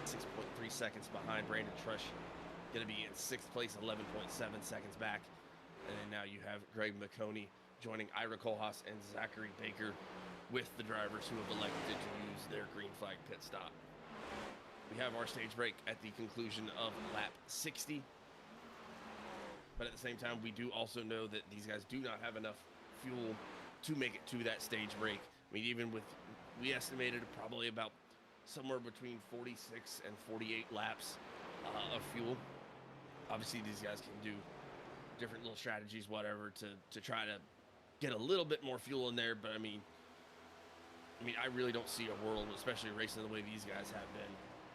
6.3 seconds behind Brandon Trush. Going to be in sixth place, 11.7 seconds back. And then now you have Greg McConey joining Ira Kohlhaas and Zachary Baker with the drivers who have elected to use their green flag pit stop. We have our stage break at the conclusion of lap 60. But at the same time, we do also know that these guys do not have enough fuel to make it to that stage break. I mean, even with, we estimated probably about somewhere between 46 and 48 laps of fuel. Obviously, these guys can do different little strategies, whatever, to try to get a little bit more fuel in there. But I mean, I really don't see a world, especially racing the way these guys have been.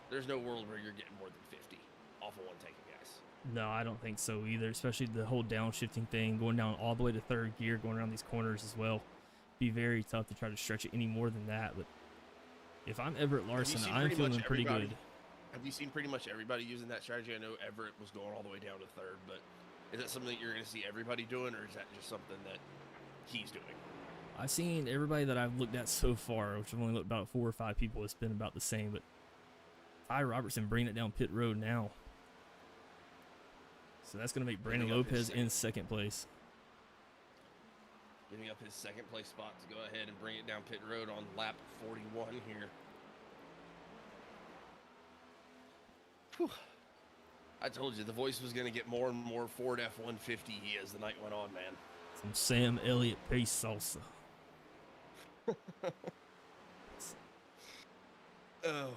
There's no world where you're getting more than 50 off of one tank of gas. No, I don't think so either, especially the whole downshifting thing, going down all the way to third gear, going around these corners as well. Be very tough to try to stretch it any more than that. But if I'm Everett Larson, I'm feeling pretty good. Have you seen pretty much everybody using that strategy? I know Everett was going all the way down to third, but is that something that you're going to see everybody doing, or is that just something that he's doing? I've seen everybody that I've looked at so far, which I've only looked about 4 or 5 people, it's been about the same. But Ty Robertson bringing it down pit road now. So that's going to make Brandon Lopez in second place. Giving up his second place spot to go ahead and bring it down pit road on lap 41 here. Whew. I told you the voice was going to get more and more Ford F-150 as the night went on, man. Some Sam Elliott pace salsa. Oh,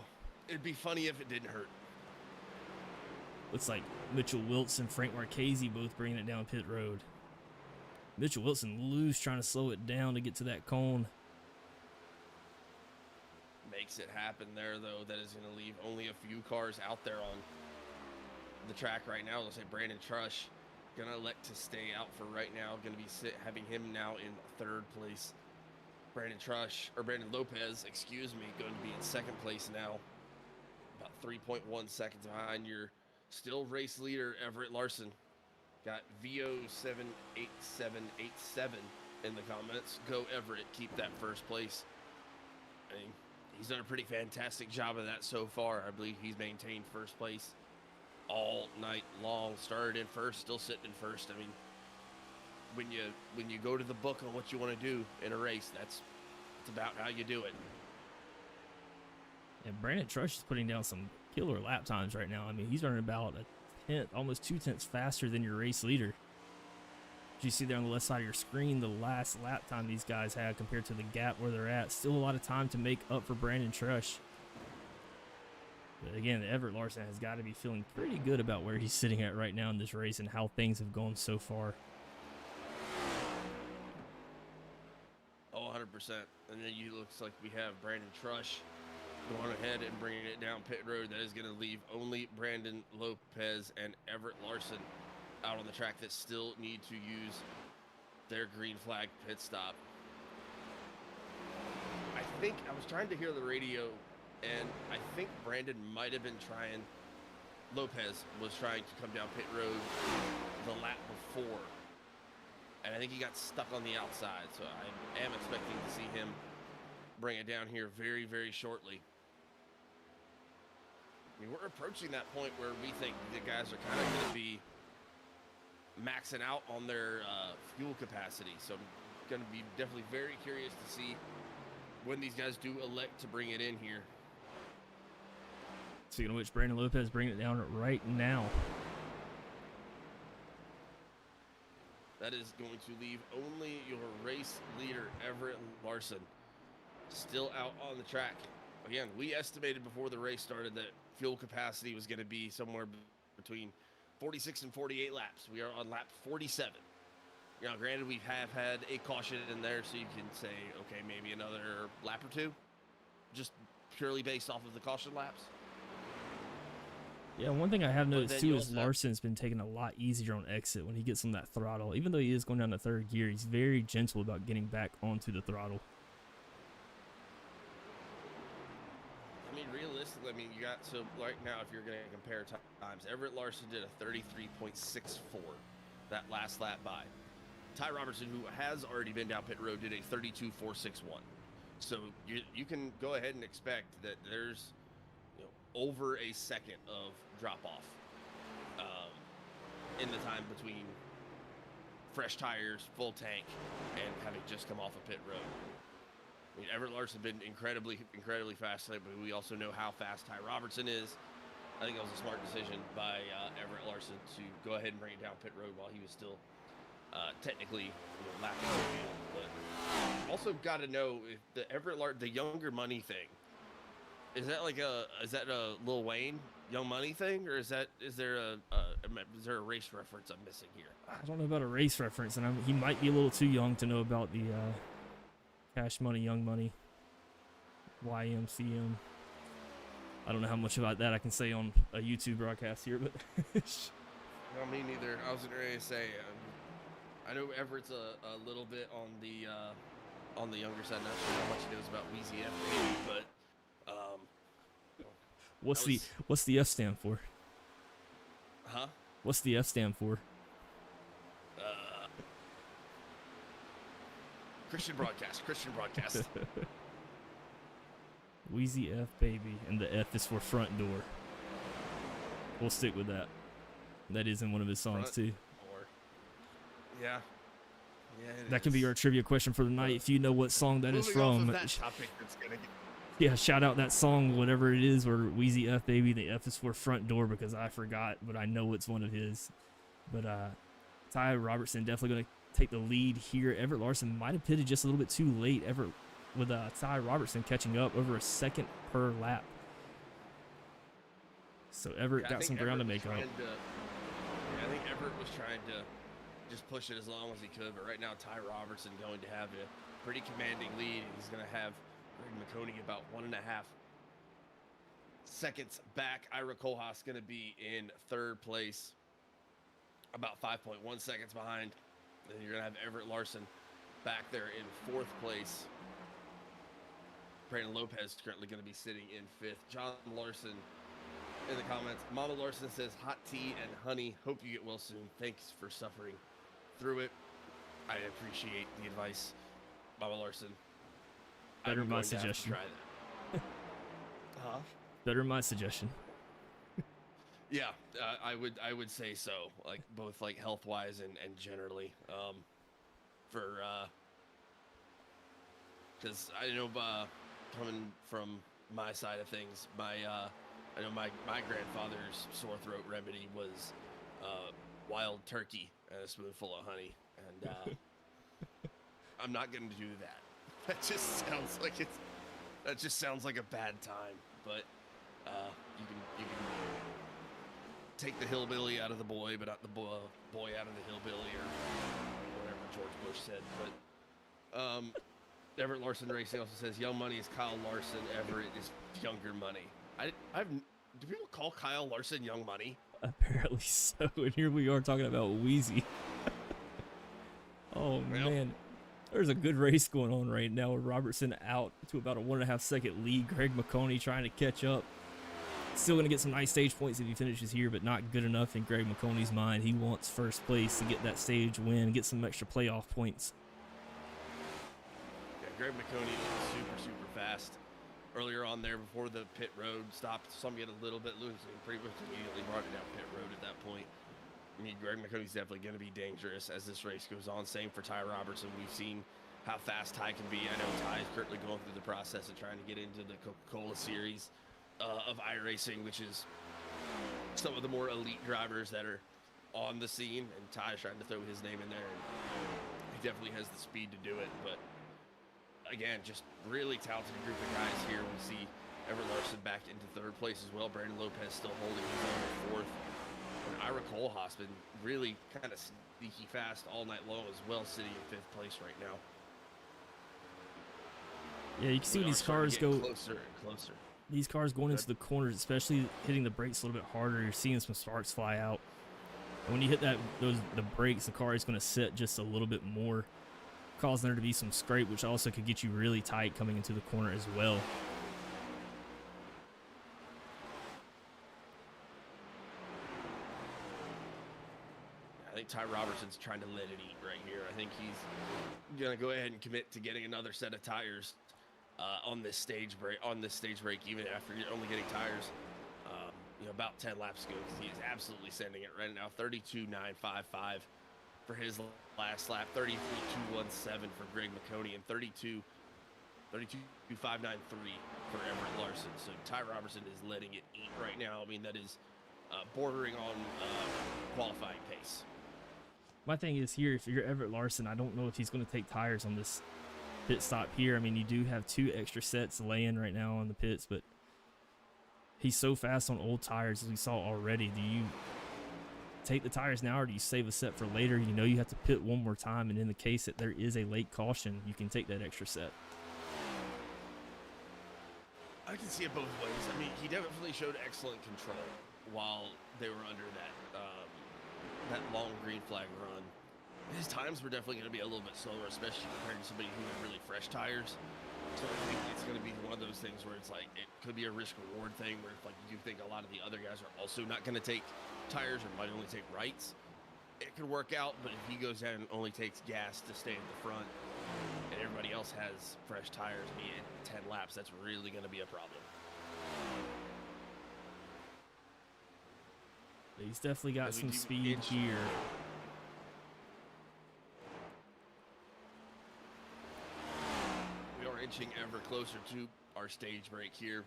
it'd be funny if it didn't hurt. Looks like Mitchell Wilson, Frank Marchese both bringing it down pit road. Mitchell Wilson loose, trying to slow it down to get to that cone. Makes it happen there, though. That is going to leave only a few cars out there on the track right now. Let's say Brandon Trush going to elect to stay out for right now. Going to be having him now in third place. Brandon Lopez, excuse me, going to be in second place now. About 3.1 seconds behind your still race leader, Everett Larson. Got VO78787 in the comments. Go Everett, keep that first place. I mean, he's done a pretty fantastic job of that so far. I believe he's maintained first place all night long. Started in first, still sitting in first. I mean, when you go to the book on what you want to do in a race, that's about how you do it. And Brandon Trush is putting down some killer lap times right now. I mean, he's running about a tenth, almost 2 tenths faster than your race leader. As you see there on the left side of your screen, the last lap time these guys had compared to the gap where they're at. Still a lot of time to make up for Brandon Trush. But again, Everett Larson has got to be feeling pretty good about where he's sitting at right now in this race and how things have gone so far. Oh, 100%. And then looks like we have Brandon Trush going ahead and bringing it down pit road. That is going to leave only Brandon Lopez and Everett Larson out on the track that still need to use their green flag pit stop. I was trying to hear the radio, and I think Brandon might have been Lopez was trying to come down pit road the lap before. And I think he got stuck on the outside, so I am expecting to see him bring it down here very, very shortly. I mean, we're approaching that point where we think the guys are kind of going to be maxing out on their fuel capacity. So I'm going to be definitely very curious to see when these guys do elect to bring it in here. Speaking of which, Brandon Lopez bringing it down right now. That is going to leave only your race leader, Everett Larson, still out on the track. Again, we estimated before the race started that fuel capacity was going to be somewhere between 46 and 48 laps. We are on lap 47. You know, granted, we have had a caution in there, so you can say, okay, maybe another lap or two, just purely based off of the caution laps. Yeah, one thing I have noticed too is also Larson's been taking a lot easier on exit when he gets on that throttle. Even though he is going down to third gear, he's very gentle about getting back onto the throttle. I mean, realistically, I mean, you got, so right now, if you're going to compare times, Everett Larson did a 33.64 that last lap by. Ty Robertson, who has already been down pit road, did a 32.461. So you can go ahead and expect that there's, you know, over a second of drop off in the time between fresh tires, full tank, and having just come off a pit road. I mean, Everett Larson been incredibly fast today, but we also know how fast Ty Robertson is. I think that was a smart decision by Everett Larson to go ahead and bring it down pit road while he was still technically, you know, lapping the field. But also got to know if the Younger Money thing, is that like is that a Lil Wayne Young Money thing, or is there a race reference I'm missing here? I don't know about a race reference, and he might be a little too young to know about the Cash Money, Young Money, YMCM. I don't know how much about that I can say on a YouTube broadcast here, but No, me neither. I wasn't ready to say. I know Everett's a little bit on the younger side. Not sure how much he knows about Wheezy F, maybe, but what's the F stand for? Huh? What's the F stand for? Christian broadcast. Wheezy F baby, and the F is for front door. We'll stick with that. That is in one of his songs too. Yeah. That can be our trivia question for the night. If you know what song that is from, that topic that's gonna get... yeah, shout out that song, whatever it is, where Wheezy F baby, the F is for front door, because I forgot, but I know it's one of his. But Ty Robertson definitely going to take the lead here. Everett Larson might have pitted just a little bit too late. Everett with Ty Robertson catching up over a second per lap. So Everett got some ground to make up. I think Everett was trying to just push it as long as he could, but right now Ty Robertson going to have a pretty commanding lead. He's going to have Greg McConey about 1.5 seconds back. Ira Kohlhaas going to be in third place, about 5.1 seconds behind. Then you're going to have Everett Larson back there in fourth place. Brandon Lopez currently going to be sitting in fifth. John Larson in the comments, Mama Larson says, hot tea and honey. Hope you get well soon. Thanks for suffering through it. I appreciate the advice, Mama Larson. Better my suggestion. Try that. Huh? Better my suggestion. Yeah, I would say so. Like both like health wise and generally, because I know coming from my side of things, I know my grandfather's sore throat remedy was wild turkey and a spoonful of honey, and I'm not going to do that. That just sounds like a bad time. But you can take the hillbilly out of the boy, but not the boy out of the hillbilly, or whatever George Bush said. But Everett Larson Racing also says Young Money is Kyle Larson. Everett is Younger Money. Do people call Kyle Larson Young Money? Apparently so. And here we are talking about Wheezy. Oh, well, man. There's a good race going on right now with Robertson out to about a 1.5 second lead. Greg McConey trying to catch up. Still going to get some nice stage points if he finishes here, but not good enough in Greg McConey's mind. He wants first place to get that stage win, get some extra playoff points. Yeah, Greg McConey is super fast. Earlier on there, before the pit road stopped, some get a little bit loose, and pretty much immediately brought it down pit road at that point. I mean, Greg McConey's definitely going to be dangerous as this race goes on. Same for Ty Robertson. We've seen how fast Ty can be. I know Ty is currently going through the process of trying to get into the Coca-Cola series of iRacing, which is some of the more elite drivers that are on the scene, and Ty's trying to throw his name in there, and he definitely has the speed to do it. But again, just really talented group of guys here. We see Everett Larson back into third place as well. Brandon Lopez still holding his own at fourth. And Ira Kohlhaas been really kind of sneaky fast all night long as well, sitting in fifth place right now. Yeah, you can see these cars go closer and closer. These cars going into the corners, especially hitting the brakes a little bit harder, you're seeing some sparks fly out. And when you hit the brakes, the car is going to set just a little bit more, causing there to be some scrape, which also could get you really tight coming into the corner as well. I think Ty Robertson's trying to let it eat right here. I think he's going to go ahead and commit to getting another set of tires on this stage break, even after only getting tires about 10 laps ago, because he is absolutely sending it right now. 32.955 for his last lap, 33.217 for Greg McConey, and 32.593 for Everett Larson. So Ty Robertson is letting it eat right now. I mean, that is bordering on qualifying pace. My thing is here, if you're Everett Larson, I don't know if he's going to take tires on this pit stop here. I mean, you do have 2 extra sets laying right now on the pits, but he's so fast on old tires, as we saw already. Do you take the tires now, or do you save a set for later? You know you have to pit one more time, and in the case that there is a late caution, you can take that extra set. I can see it both ways. I mean, he definitely showed excellent control while they were under that long green flag run. His times were definitely going to be a little bit slower, especially compared to somebody who had really fresh tires. So I think it's going to be one of those things where it's like, it could be a risk-reward thing, where if like you think a lot of the other guys are also not going to take tires or might only take rights, it could work out. But if he goes down and only takes gas to stay at the front, and everybody else has fresh tires, I mean, in 10 laps, that's really going to be a problem. He's definitely got some speed here. We are inching ever closer to our stage break here.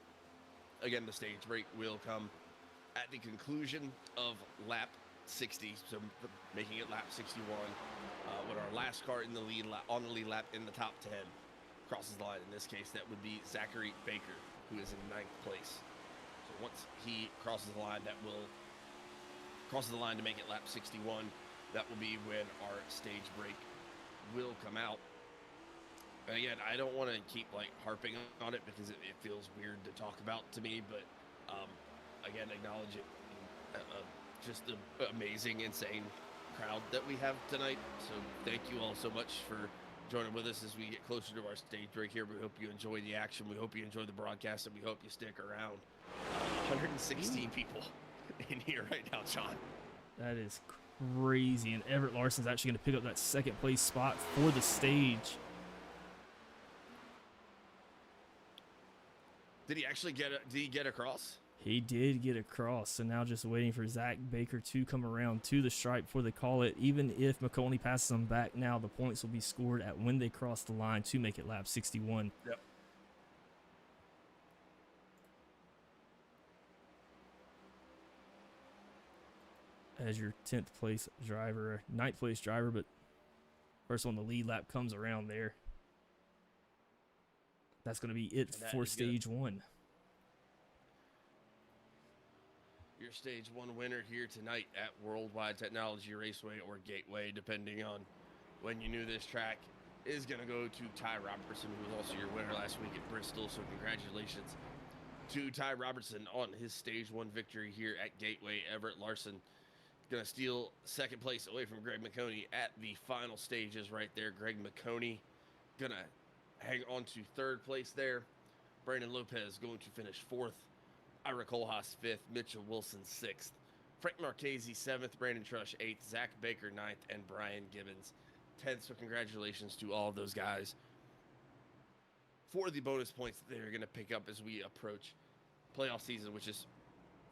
Again, the stage break will come at the conclusion of lap 60, so making it lap 61, when our last car in the lead on the lead lap in the top 10 crosses the line. In this case, that would be Zachary Baker, who is in 9th place. So once he crosses the line, to make it lap 61, that will be when our stage break will come out. And again, I don't want to keep like harping on it because it feels weird to talk about to me, but again, acknowledging just the amazing, insane crowd that we have tonight. So thank you all so much for joining with us as we get closer to our stage break here. We hope you enjoy the action. We hope you enjoy the broadcast, and we hope you stick around. 116 people in here right now, John. That is crazy, and Everett Larson's actually going to pick up that 2nd place spot for the stage. Did he actually get across? He did get across, so now just waiting for Zach Baker to come around to the stripe before they call it. Even if McConey passes them back now, the points will be scored at when they cross the line to make it lap 61. Yep. As your 10th place driver, or 9th place driver, but first one the lead lap comes around there. That's going to be it for stage 1. Your stage 1 winner here tonight at Worldwide Technology Raceway, or Gateway, depending on when you knew this track, is going to go to Ty Robertson, who was also your winner last week at Bristol. So congratulations to Ty Robertson on his stage 1 victory here at Gateway. Everett Larson going to steal 2nd place away from Greg McConey at the final stages right there. Greg McConey going to hang on to 3rd place there. Brandon Lopez going to finish 4th. Ira Kohlhaas 5th. Mitchell Wilson 6th. Frank Marchese 7th. Brandon Trush 8th. Zach Baker 9th. And Brian Gibbons 10th. So congratulations to all of those guys for the bonus points that they're going to pick up as we approach playoff season, which is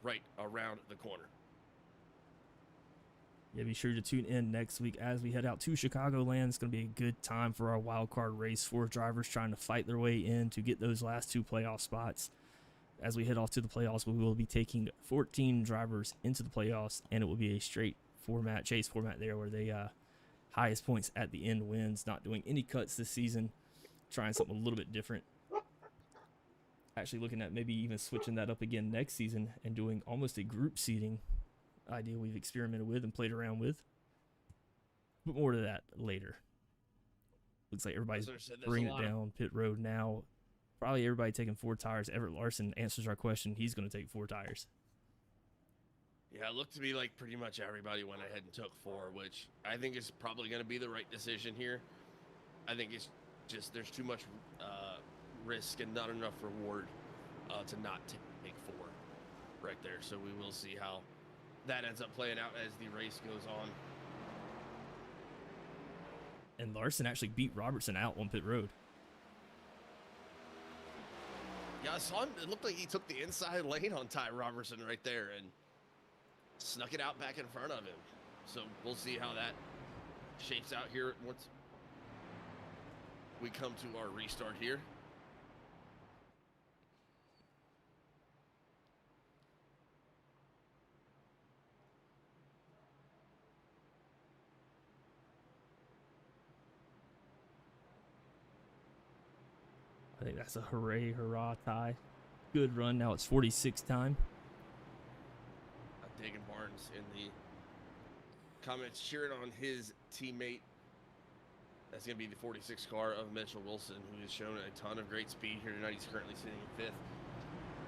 right around the corner. Yeah, be sure to tune in next week as we head out to Chicagoland. It's going to be a good time for our wild card race. 4 drivers trying to fight their way in to get those last 2 playoff spots. As we head off to the playoffs, we will be taking 14 drivers into the playoffs, and it will be a straight format, chase format there, where they highest points at the end wins. Not doing any cuts this season, trying something a little bit different. Actually looking at maybe even switching that up again next season and doing almost a group seating idea we've experimented with and played around with. But more to that later. Looks like everybody's bringing it down pit road now. Probably everybody taking 4 tires. Everett Larson answers our question. He's going to take 4 tires. Yeah, it looked to me like pretty much everybody went ahead and took 4, which I think is probably going to be the right decision here. I think it's just there's too much risk and not enough reward to not take 4 right there. So we will see how that ends up playing out as the race goes on. And Larson actually beat Robertson out on pit road. Yeah, I saw him. It looked like he took the inside lane on Ty Robertson right there and snuck it out back in front of him. So we'll see how that shapes out here once we come to our restart here. I think that's a hooray, hurrah tie. Good run. Now it's 46 time. Dagan Barnes in the comments cheering on his teammate. That's going to be the 46 car of Mitchell Wilson, who has shown a ton of great speed here tonight. He's currently sitting in 5th.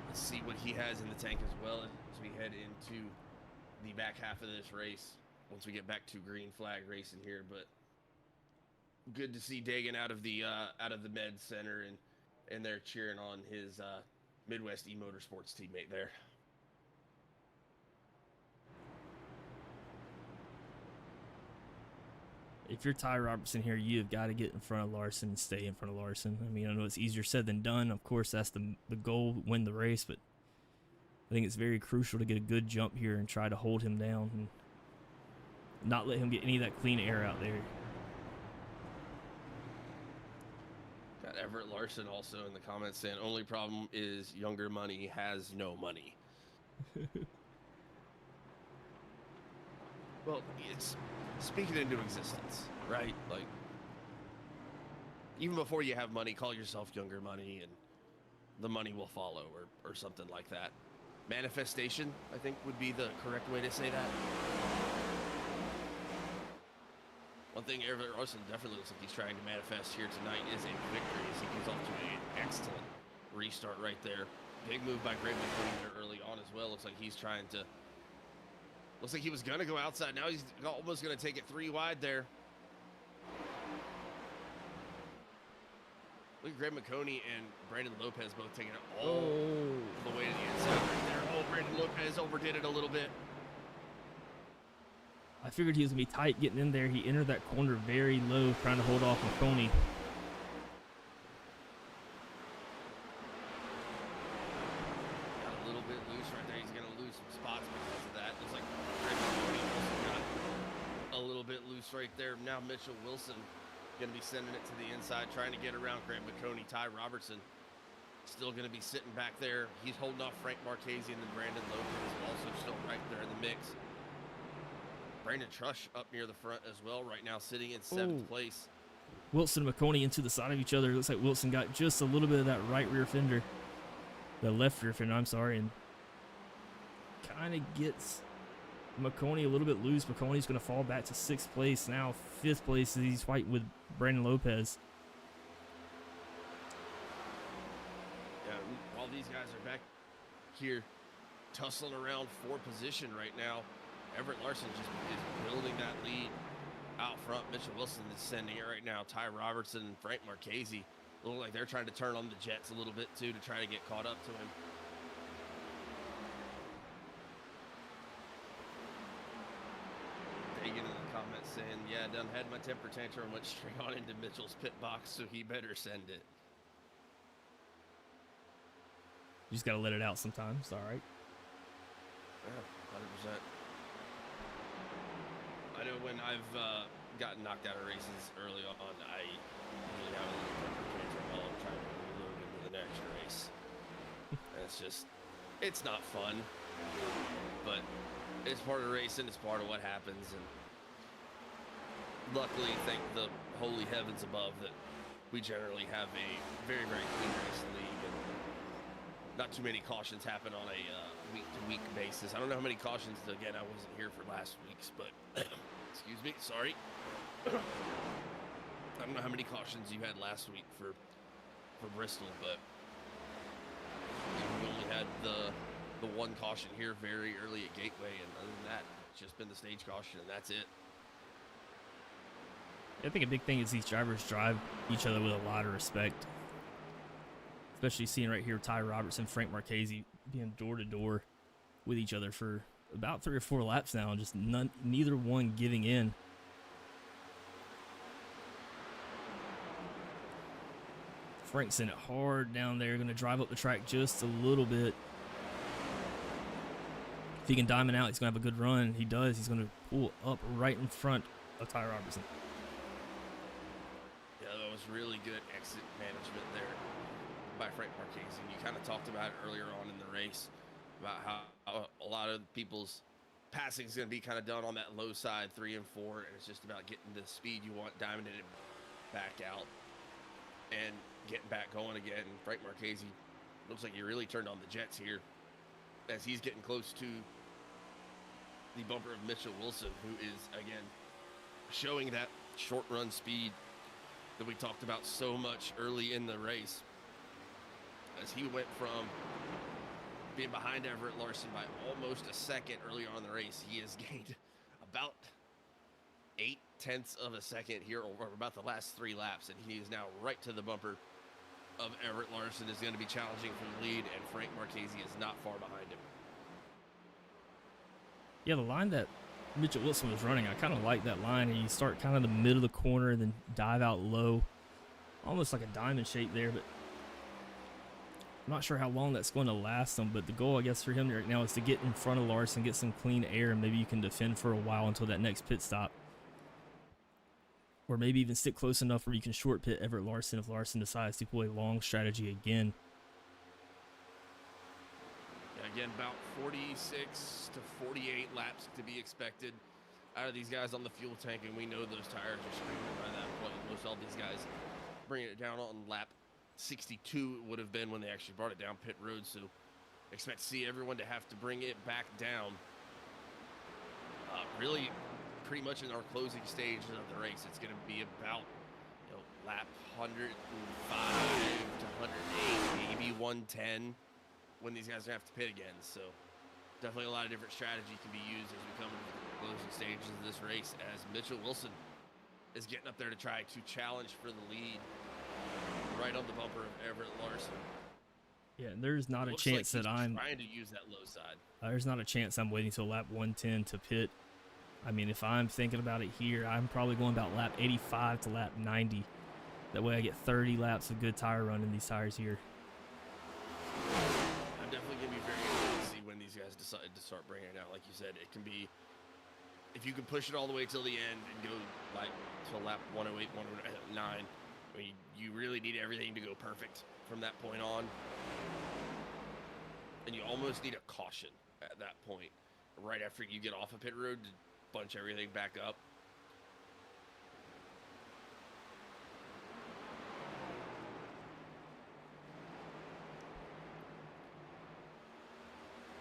Let's see what he has in the tank as well as we head into the back half of this race once we get back to green flag racing here. But good to see Dagan out of the med center and they're cheering on his Midwest eMotorsports teammate there. If you're Ty Robertson here, you've got to get in front of Larson and stay in front of Larson. I mean, I know it's easier said than done. Of course, that's the goal, win the race, but I think it's very crucial to get a good jump here and try to hold him down and not let him get any of that clean air out there. Got Everett Larson also in the comments saying, only problem is younger money has no money. Well, it's speaking into existence, right? Like, even before you have money, call yourself younger money and the money will follow or something like that. Manifestation, I think, would be the correct way to say that. One thing Everett Larson definitely looks like he's trying to manifest here tonight is a victory as he goes off to an excellent restart right there. Big move by Greg McQueen there early on as well. Looks like he's trying to... Looks like he was going to go outside. Now he's almost going to take it 3 wide there. Look at Greg McConey and Brandon Lopez both taking it all the way to the inside right there. Oh, Brandon Lopez overdid it a little bit. I figured he was going to be tight getting in there. He entered that corner very low, trying to hold off McConey. Got a little bit loose right there. He's going to lose some spots because of that. Looks like Greg McConey also got a little bit loose right there. Now Mitchell Wilson going to be sending it to the inside, trying to get around Greg McConey. Ty Robertson still going to be sitting back there. He's holding off Frank Marchese, and then Brandon Lopez also still right there in the mix. Brandon Trush up near the front as well right now, sitting in 7th place. Wilson and McConey into the side of each other. It looks like Wilson got just a little bit of that right rear fender. The left rear fender, I'm sorry, and kind of gets McConey a little bit loose. McConey's going to fall back to 6th place. Now 5th place as he's fighting with Brandon Lopez. Yeah, while these guys are back here tussling around for position right now, Everett Larson just is building that lead out front. Mitchell Wilson is sending it right now. Ty Robertson and Frank Marchese look like they're trying to turn on the jets a little bit too to try to get caught up to him. Dagan in the comments saying, yeah, done had my temper tantrum, went straight on into Mitchell's pit box, so he better send it. You just got to let it out sometimes. All right. Yeah, 100%. when I've gotten knocked out of races early on, I usually have a little temper tantrum while I'm trying to reload into the next race. And it's not fun, but it's part of racing. It's part of what happens. And luckily, thank the holy heavens above that we generally have a very, very clean racing league, and not too many cautions happen on a week-to-week basis. I don't know how many cautions, again, I wasn't here for last week's, but excuse me, sorry. I don't know how many cautions you had last week for Bristol, but we only had the one caution here very early at Gateway, and other than that, it's just been the stage caution, and that's it. I think a big thing is these drivers drive each other with a lot of respect. Especially seeing right here Ty Robertson, Frank Marchese being door to door with each other for about 3 or 4 laps now, and just neither one giving in. Frank's in it hard down there, going to drive up the track just a little bit. If he can diamond out, he's going to have a good run. He does. He's going to pull up right in front of Ty Robertson. Yeah, that was really good exit management there by Frank Marchese. And you kind of talked about it earlier on in the race about how a lot of people's passing is going to be kind of done on that low side, 3 and 4, and it's just about getting the speed you want, diamonding it back out, and getting back going again. And Frank Marchese looks like he really turned on the jets here as he's getting close to the bumper of Mitchell Wilson, who is, again, showing that short run speed that we talked about so much early in the race, as he went from being behind Everett Larson by almost a second earlier on in the race. He has gained about 0.8 of a second here over about the last 3 laps, and he is now right to the bumper of Everett Larson. Is going to be challenging for the lead, and Frank Marchese is not far behind him. Yeah, the line that Mitchell Wilson was running, I kind of like that line. And you start kind of the middle of the corner and then dive out low, almost like a diamond shape there, but I'm not sure how long that's going to last him. But the goal, I guess, for him right now is to get in front of Larson, get some clean air, and maybe you can defend for a while until that next pit stop. Or maybe even stick close enough where you can short pit Everett Larson if Larson decides to pull a long strategy again. Yeah, again, about 46 to 48 laps to be expected out of these guys on the fuel tank, and we know those tires are screaming by that point. Most all these guys bringing it down on lap 62 would have been when they actually brought it down pit road, so expect to see everyone to have to bring it back down. Really, pretty much in our closing stages of the race, it's going to be about lap 105 to 108, maybe 110 when these guys are going to have to pit again. So definitely a lot of different strategy can be used as we come into the closing stages of this race, as Mitchell Wilson is getting up there to try to challenge for the lead right on the bumper of Everett Larson. Yeah, and there's not a chance that I'm trying to use that low side. There's not a chance I'm waiting till lap 110 to pit. I mean, if I'm thinking about it here, I'm probably going about lap 85 to lap 90. That way I get 30 laps of good tire run in these tires here. I'm definitely going to be very interested to see when these guys decide to start bringing it out. Like you said, it can be, if you can push it all the way till the end and go like till lap 108, 109, I mean, you really need everything to go perfect from that point on. And you almost need a caution at that point, right after you get off of pit road, to bunch everything back up.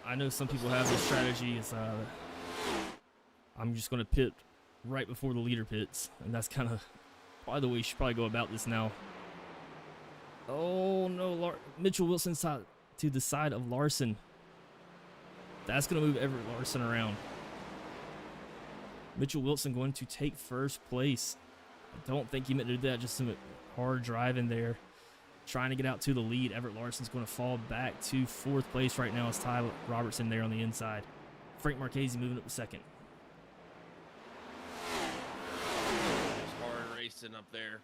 I know some people have this strategy. Is I'm just going to pit right before the leader pits, and that's kind of probably the way you should probably go about this now. Oh no, Mitchell Wilson to the side of Larson. That's going to move Everett Larson around. Mitchell Wilson going to take first place. I don't think he meant to do that. Just some hard driving there, trying to get out to the lead. Everett Larson's going to fall back to 4th place right now as Ty Robertson there on the inside. Frank Marchese moving up to 2nd. It's hard racing up there.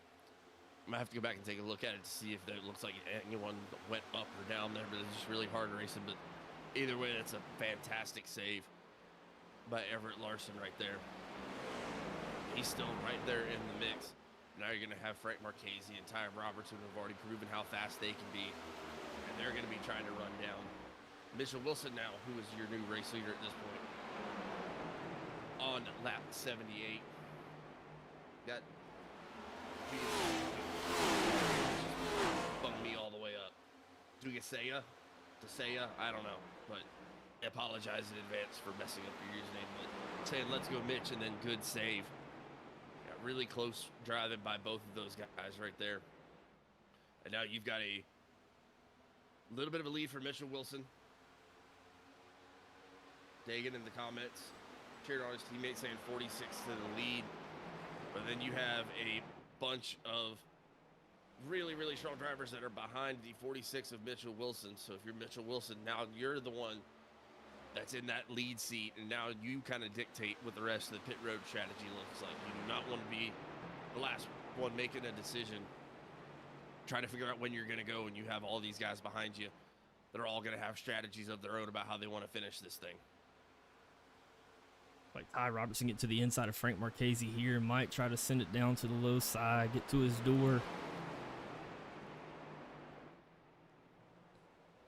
I'm going to have to go back and take a look at it to see if it looks like anyone went up or down there, but it's just really hard racing. But either way, that's a fantastic save by Everett Larson right there. He's still right there in the mix. Now you're going to have Frank Marchese and Ty Robertson, who have already proven how fast they can be. And they're going to be trying to run down Mitchell Wilson now, who is your new race leader at this point. On lap 78. Got bummed me all the way up. Dugasea? Desea? I don't know. But I apologize in advance for messing up your username. But saying let's go Mitch and then good save. Yeah, really close driving by both of those guys right there. And now you've got a little bit of a lead for Mitchell Wilson. Dagan in the comments cheered on his teammate saying 46 to the lead. But then you have a bunch of really, really strong drivers that are behind the 46 of Mitchell Wilson. So if you're Mitchell Wilson, now you're the one that's in that lead seat, and now you kind of dictate what the rest of the pit road strategy looks like. You do not want to be the last one making a decision, trying to figure out when you're going to go, and you have all these guys behind you that are all going to have strategies of their own about how they want to finish this thing. Like Ty Robertson get to the inside of Frank Marchese here. Might try to send it down to the low side, get to his door.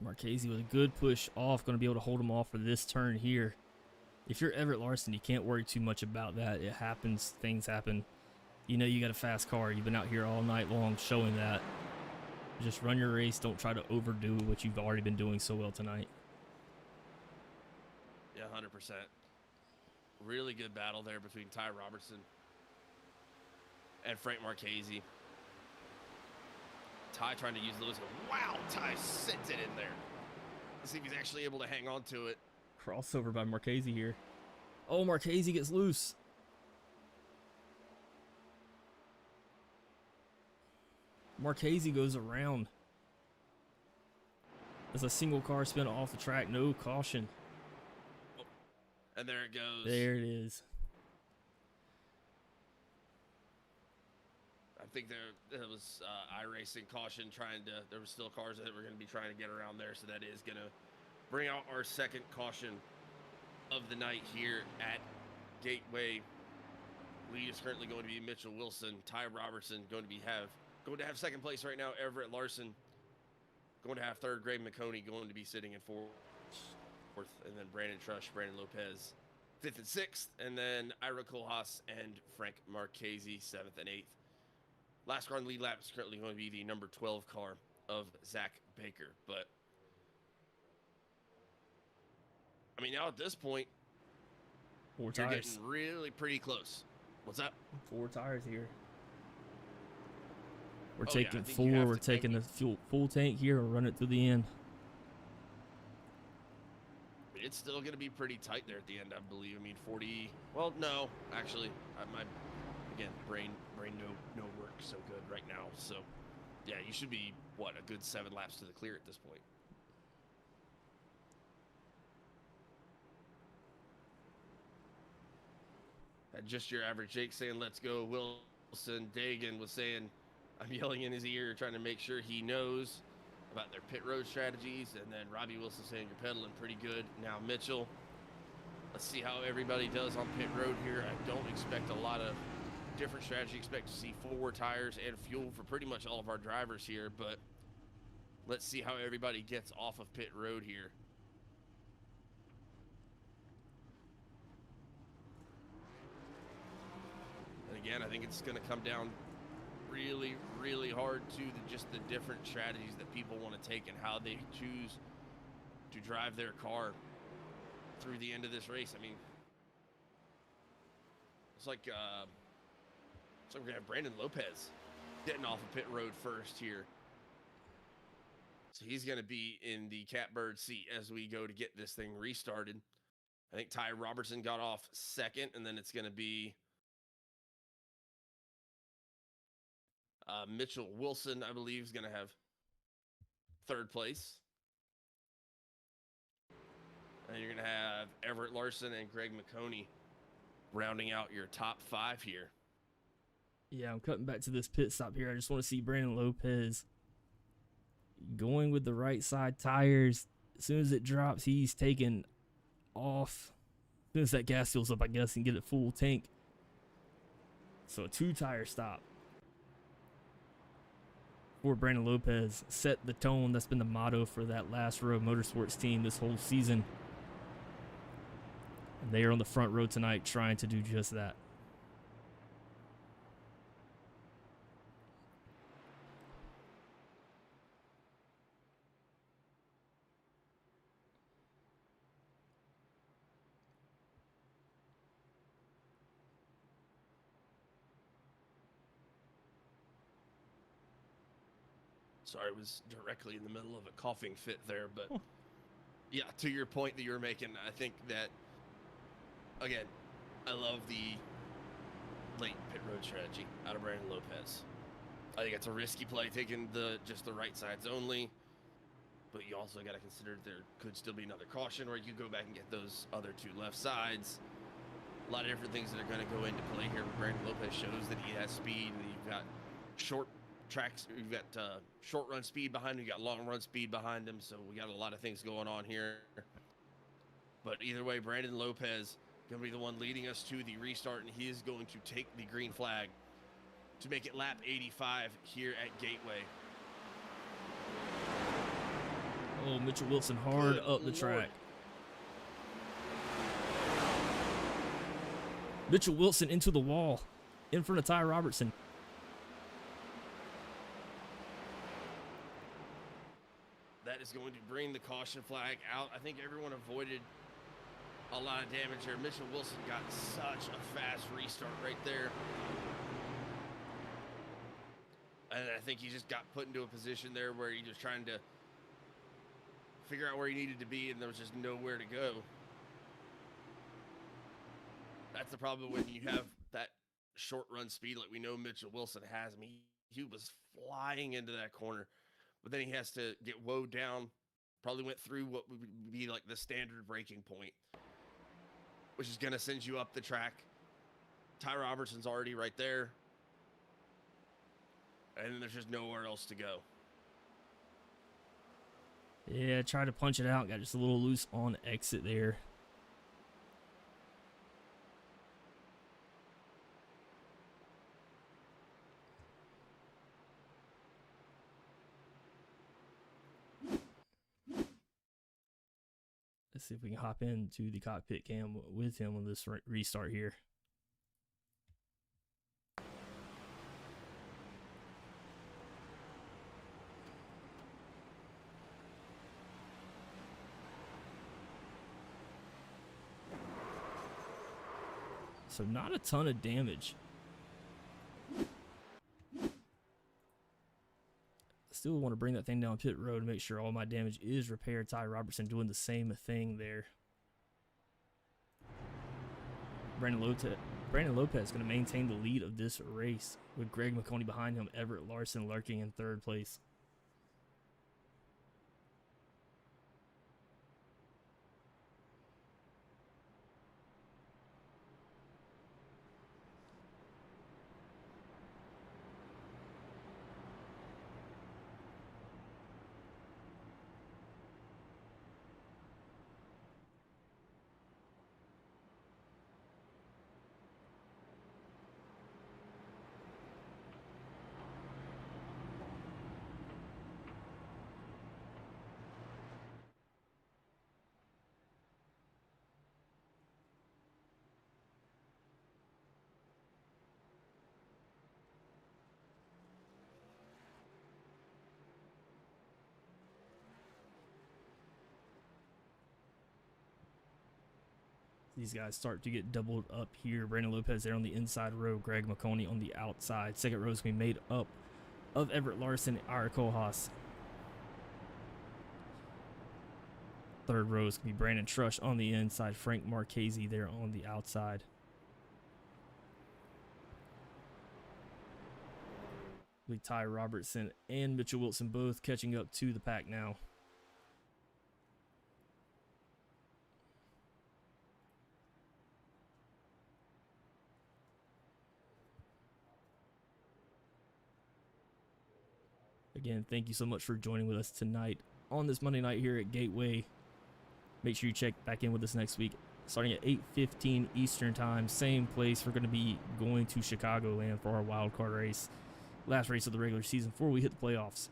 Marchese with a good push off, going to be able to hold him off for this turn here. If you're Everett Larson, you can't worry too much about that. It happens. Things happen. You know you got a fast car. You've been out here all night long showing that. Just run your race. Don't try to overdo what you've already been doing so well tonight. Yeah, 100%. Really good battle there between Ty Robertson and Frank Marchese. Ty trying to use Lewis. Wow, Ty sent it in there. Let's see if he's actually able to hang on to it. Crossover by Marchese here. Oh, Marchese gets loose. Marchese goes around. There's a single car spin off the track. No caution. And there it goes. There it is. I think there was iRacing caution there was still cars that were going to be trying to get around there. So that is going to bring out our second caution of the night here at Gateway. Lead is currently going to be Mitchell Wilson. Ty Robertson going to have second place right now. Everett Larson going to have third. Greg McConey going to be sitting in fourth. And then Brandon Trush, Brandon Lopez, 5th and 6th. And then Ira Koolhaas and Frank Marchese, 7th and 8th. Last car on the lead lap is currently going to be the number 12 car of Zach Baker. But, I mean, now at this point, Four you're tires. getting really pretty close. What's that? 4 tires here. We're Oh, yeah, taking I think 4. you have We're to taking the full tank here and run it through the end. It's still going to be pretty tight there at the end, I believe. I mean, 40. Well, no, actually, again, brain no work so good right now. So, yeah, you should be a good 7 laps to the clear at this point. Just your average Jake saying, "Let's go, Wilson." Dagan was saying, "I'm yelling in his ear, trying to make sure he knows about their pit road strategies." And then Robbie Wilson saying you're pedaling pretty good. Now Mitchell, let's see how everybody does on pit road here. I don't expect a lot of different strategy. Expect to see 4 tires and fuel for pretty much all of our drivers here, but let's see how everybody gets off of pit road here. And again, I think it's going to come down really, really hard to just the different strategies that people want to take and how they choose to drive their car through the end of this race. I mean, it's like we're gonna have Brandon Lopez getting off of pit road first here, so he's gonna be in the catbird seat as we go to get this thing restarted. I think Ty Robertson got off second, and then it's gonna be Mitchell Wilson, I believe, is going to have third place. And you're going to have Everett Larson and Greg McConey rounding out your top 5 here. Yeah, I'm cutting back to this pit stop here. I just want to see Brandon Lopez going with the right side tires. As soon as it drops, he's taking off. As soon as that gas fills up, I guess, and get it full tank. So a 2-tire stop for Brandon Lopez set the tone. That's been the motto for that Last Row Motorsports team this whole season. And they are on the front row tonight trying to do just that. Sorry, I was directly in the middle of a coughing fit there, but yeah, to your point that you were making, I think that, again, I love the late pit road strategy out of Brandon Lopez. I think it's a risky play, taking just the right sides only, but you also got to consider there could still be another caution where you could go back and get those other 2 left sides. A lot of different things that are going to go into play here. Brandon Lopez shows that he has speed, and you've got short tracks, you've got short run speed behind him, you got long run speed behind him, so we got a lot of things going on here. But either way, Brandon Lopez going to be the one leading us to the restart, and he is going to take the green flag to make it lap 85 here at Gateway. Oh, Mitchell Wilson hard up the track. Mitchell Wilson into the wall in front of Ty Robertson. That is going to bring the caution flag out. I think everyone avoided a lot of damage here. Mitchell Wilson got such a fast restart right there. And I think he just got put into a position there where he was trying to figure out where he needed to be, and there was just nowhere to go. That's the problem when you have that short run speed like we know Mitchell Wilson has. I mean, he was flying into that corner, but then he has to get woed down. Probably went through what would be like the standard braking point, which is going to send you up the track. Ty Robertson's already right there, and then there's just nowhere else to go. Yeah, tried to punch it out. Got just a little loose on exit there. Let's see if we can hop into the cockpit cam with him on this restart here. So not a ton of damage. Still want to bring that thing down pit road to make sure all my damage is repaired. Ty Robertson doing the same thing there. Brandon Lopez going to maintain the lead of this race with Greg McConey behind him. Everett Larson lurking in 3rd place. These guys start to get doubled up here. Brandon Lopez there on the inside row. Greg McConey on the outside. Second row is going to be made up of Everett Larson, Ira Kohlhaas. Third row is going to be Brandon Trush on the inside. Frank Marchese there on the outside. With Ty Robertson and Mitchell Wilson both catching up to the pack now. Again, thank you so much for joining with us tonight on this Monday night here at Gateway. Make sure you check back in with us next week starting at 8:15 Eastern time. Same place. We're going to be going to Chicagoland for our wild card race. Last race of the regular season before we hit the playoffs.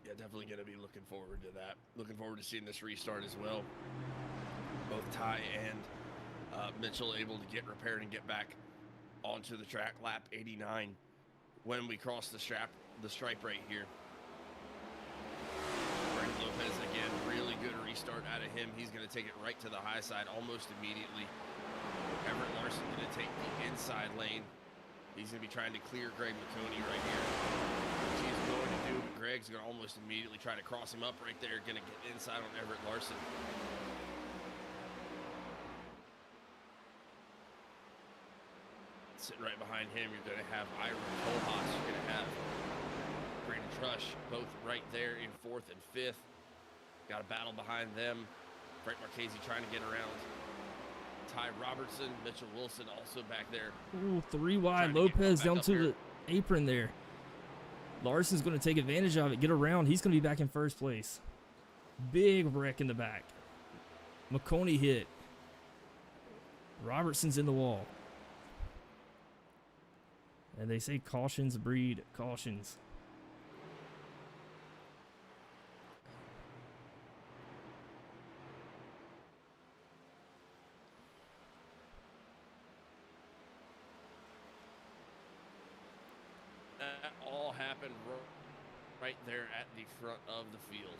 Yeah, definitely going to be looking forward to that. Looking forward to seeing this restart as well. Both Ty and Mitchell able to get repaired and get back onto the track. Lap 89 when we cross the stripe right here. Brandon Lopez again, really good restart out of him. He's going to take it right to the high side almost immediately. Everett Larson going to take the inside lane. He's going to be trying to clear Greg McConey right here, which he's going to do, but Greg's going to almost immediately try to cross him up right there, going to get inside on Everett Larson. Sitting right behind him, you're going to have Ira Kohlhaas, you're going to have Brandon Trush, both right there in 4th and 5th. Got a battle behind them. Frank Marchese trying to get around Ty Robertson, Mitchell Wilson also back there. Ooh, 3 wide. Lopez down to the apron there. Larson's going to take advantage of it, get around. He's going to be back in first place. Big wreck in the back. McConey hit. Robertson's in the wall. And they say cautions breed cautions. That all happened right there at the front of the field.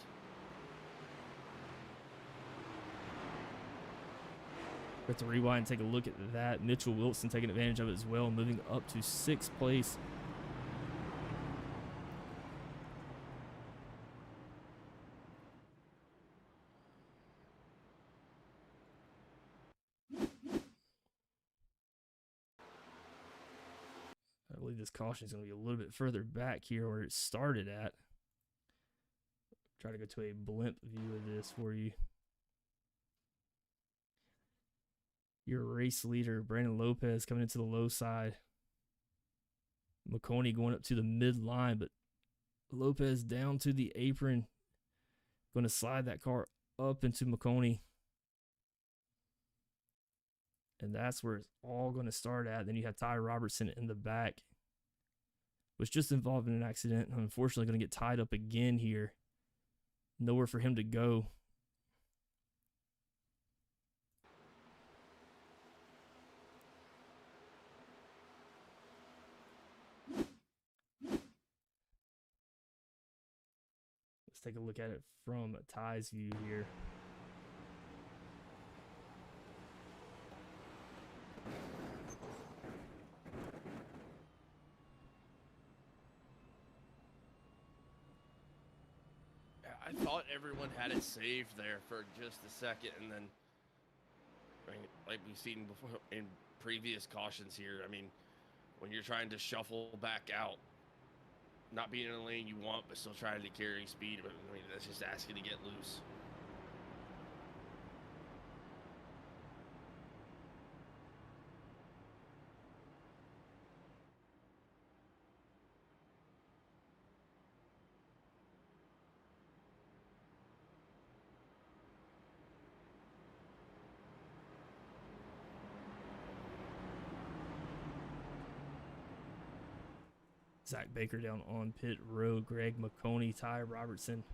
We have to rewind and take a look at that. Mitchell Wilson taking advantage of it as well, moving up to 6th place. I believe this caution is going to be a little bit further back here where it started at. Try to go to a blimp view of this for you. Your race leader, Brandon Lopez, coming into the low side. McConey going up to the mid-line, but Lopez down to the apron. Going to slide that car up into McConey. And that's where it's all going to start at. Then you have Ty Robertson in the back. Was just involved in an accident. Unfortunately, going to get tied up again here. Nowhere for him to go. Let's take a look at it from Ty's view here. I thought everyone had it saved there for just a second, and then, I mean, like we've seen before in previous cautions here, I mean, when you're trying to shuffle back out, not being in the lane you want, but still trying to carry speed, but I mean, that's just asking to get loose. Zach Baker down on pit road. Greg McConey, Ty Robertson.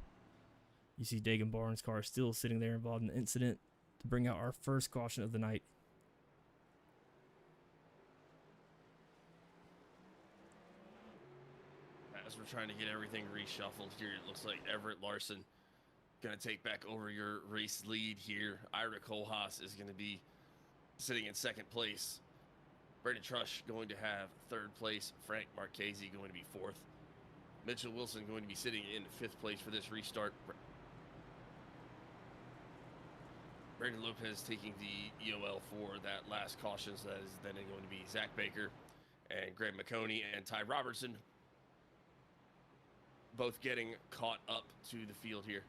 You see Dagan Barnes' car still sitting there involved in the incident to bring out our first caution of the night. As we're trying to get everything reshuffled here, it looks like Everett Larson going to take back over your race lead here. Ira Kohlhaas is going to be sitting in 2nd place. Brandon Trush going to have 3rd place. Frank Marchese going to be 4th. Mitchell Wilson going to be sitting in 5th place for this restart. Brandon Lopez taking the EOL for that last caution. So that is then going to be Zach Baker and Greg McConey and Ty Robertson both getting caught up to the field here.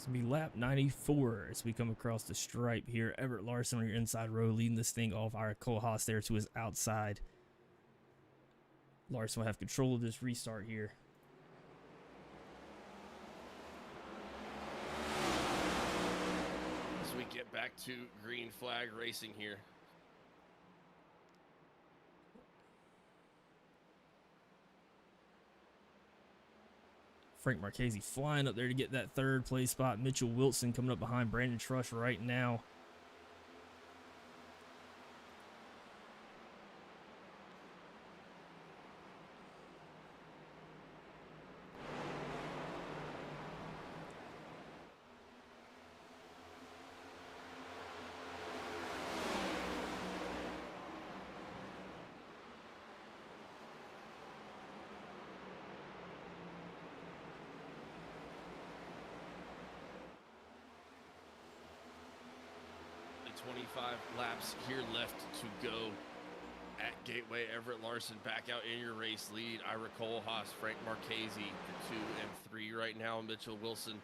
gonna be lap 94 as we come across the stripe here. Everett Larson on your inside row leading this thing off. Ira Kohlhaas there to his outside. Larson will have control of this restart here. As we get back to green flag racing here. Frank Marchese flying up there to get that third place spot. Mitchell Wilson coming up behind Brandon Trush right now. The 25 laps here left to go at Gateway. Everett Larson back out in your race lead. Ira Kohlhaas, Frank Marchese, the 2 and 3 right now. Mitchell Wilson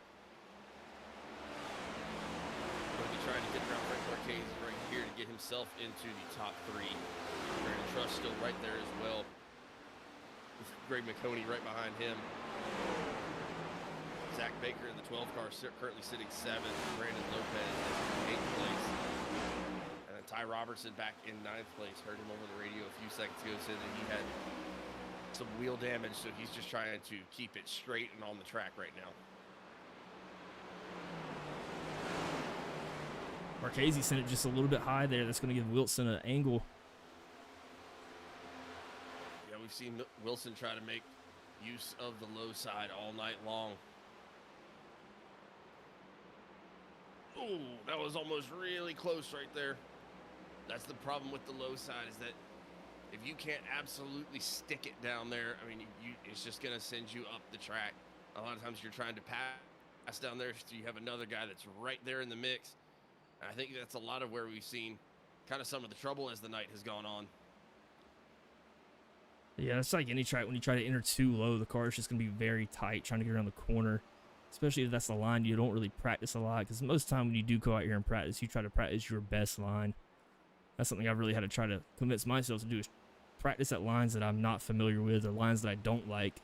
going to be trying to get around Frank Marchese right here to get himself into the top 3. Brandon Trush still right there as well, with Greg McConey right behind him. Zach Baker in the 12 car currently sitting 7th. Brandon Lopez in 8th place. And then Ty Robertson back in 9th place. Heard him over the radio a few seconds ago say that he had some wheel damage, so he's just trying to keep it straight and on the track right now. Marchese sent it just a little bit high there. That's going to give Wilson an angle. Yeah, we've seen Wilson try to make use of the low side all night long. Oh, that was almost really close right there. That's the problem with the low side, is that if you can't absolutely stick it down there, I mean, it's just going to send you up the track. A lot of times you're trying to pass down there, so you have another guy that's right there in the mix. And I think that's a lot of where we've seen kind of some of the trouble as the night has gone on. Yeah, it's like any track. When you try to enter too low, the car is just going to be very tight trying to get around the corner. Especially if that's the line you don't really practice a lot. Because most of the time when you do go out here and practice, you try to practice your best line. That's something I've really had to try to convince myself to do, is practice at lines that I'm not familiar with or lines that I don't like,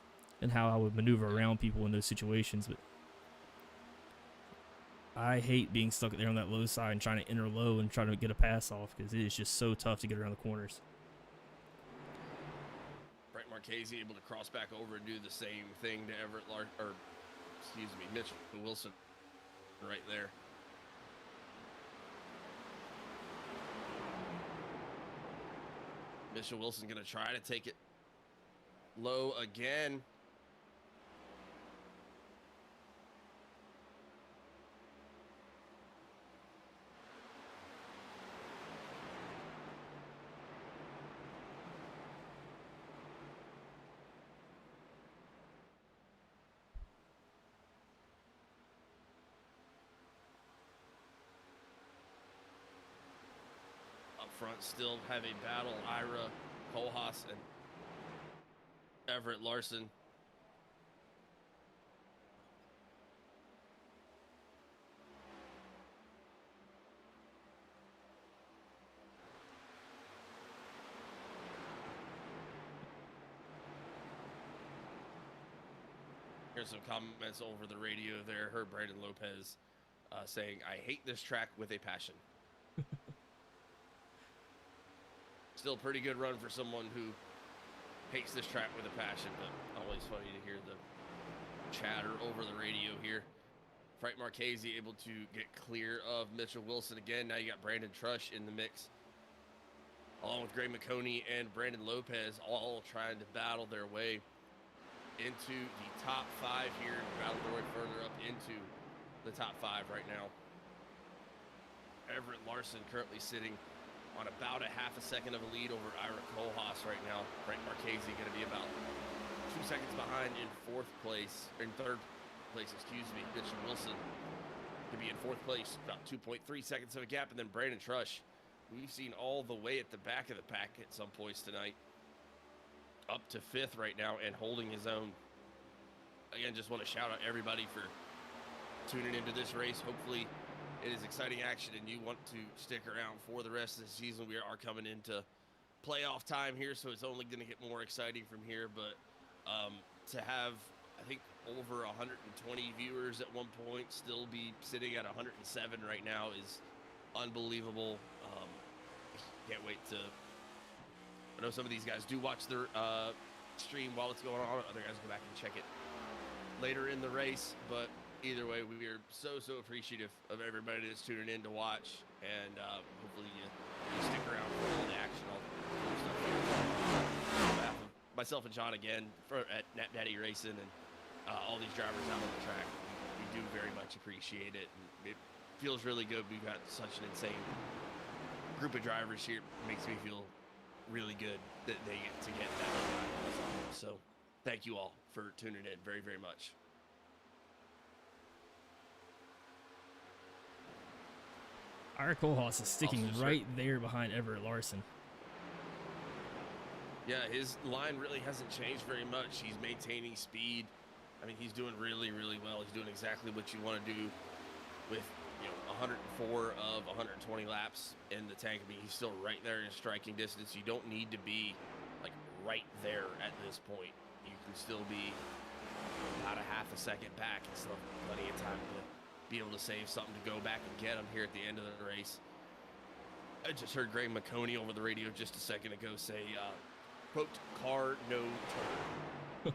and how I would maneuver around people in those situations. But I hate being stuck there on that low side and trying to enter low and trying to get a pass off, because it is just so tough to get around the corners. Frank Marchese able to cross back over and do the same thing to Mitchell Wilson right there. Mitchell Wilson going to try to take it low again. Front still have a battle. Ira Kohlhaas and Everett Larson. Here's some comments over the radio there. Heard Brandon Lopez saying, "I hate this track with a passion." Still pretty good run for someone who hates this track with a passion, but always funny to hear the chatter over the radio here. Frank Marchese able to get clear of Mitchell Wilson again. Now you got Brandon Trush in the mix, along with Greg McConey and Brandon Lopez, all trying to battle their way into the top 5 here, battle their way further up into the top 5 right now. Everett Larson currently sitting on about a half a second of a lead over Ira Kohlhaas right now. Frank Marchese going to be about 2 seconds behind in third place, excuse me. Mitchell Wilson to be in 4th place, about 2.3 seconds of a gap. And then Brandon Trush, we've seen all the way at the back of the pack at some points tonight, up to 5th right now and holding his own. Again, just want to shout out everybody for tuning into this race. Hopefully it is exciting action and you want to stick around for the rest of the season. We are coming into playoff time here, so it's only going to get more exciting from here. But to have, I think, over 120 viewers at one point, still be sitting at 107 right now is unbelievable. Can't wait to. I know some of these guys do watch their stream while it's going on. Other guys go back and check it later in the race. But either way, we are so appreciative of everybody that's tuning in to watch, and hopefully you stick around for all the action, all the cool stuff here. On behalf of myself and John again at Knapp Daddy Racing and all these drivers out on the track, we do very much appreciate it. And it feels really good. We've got such an insane group of drivers here. It makes me feel really good that they get to get that. So thank you all for tuning in very much. Ira Kohlhaas is sticking right there behind Everett Larson. Yeah, his line really hasn't changed very much. He's maintaining speed. I mean, he's doing really well. He's doing exactly what you want to do with, 104 of 120 laps in the tank. I mean, he's still right there in striking distance. You don't need to be like right there at this point. You can still be about a half a second back and still have plenty of time to be able to save something to go back and get him here at the end of the race. I just heard Greg McConey over the radio just a second ago say, quote, "car no turn."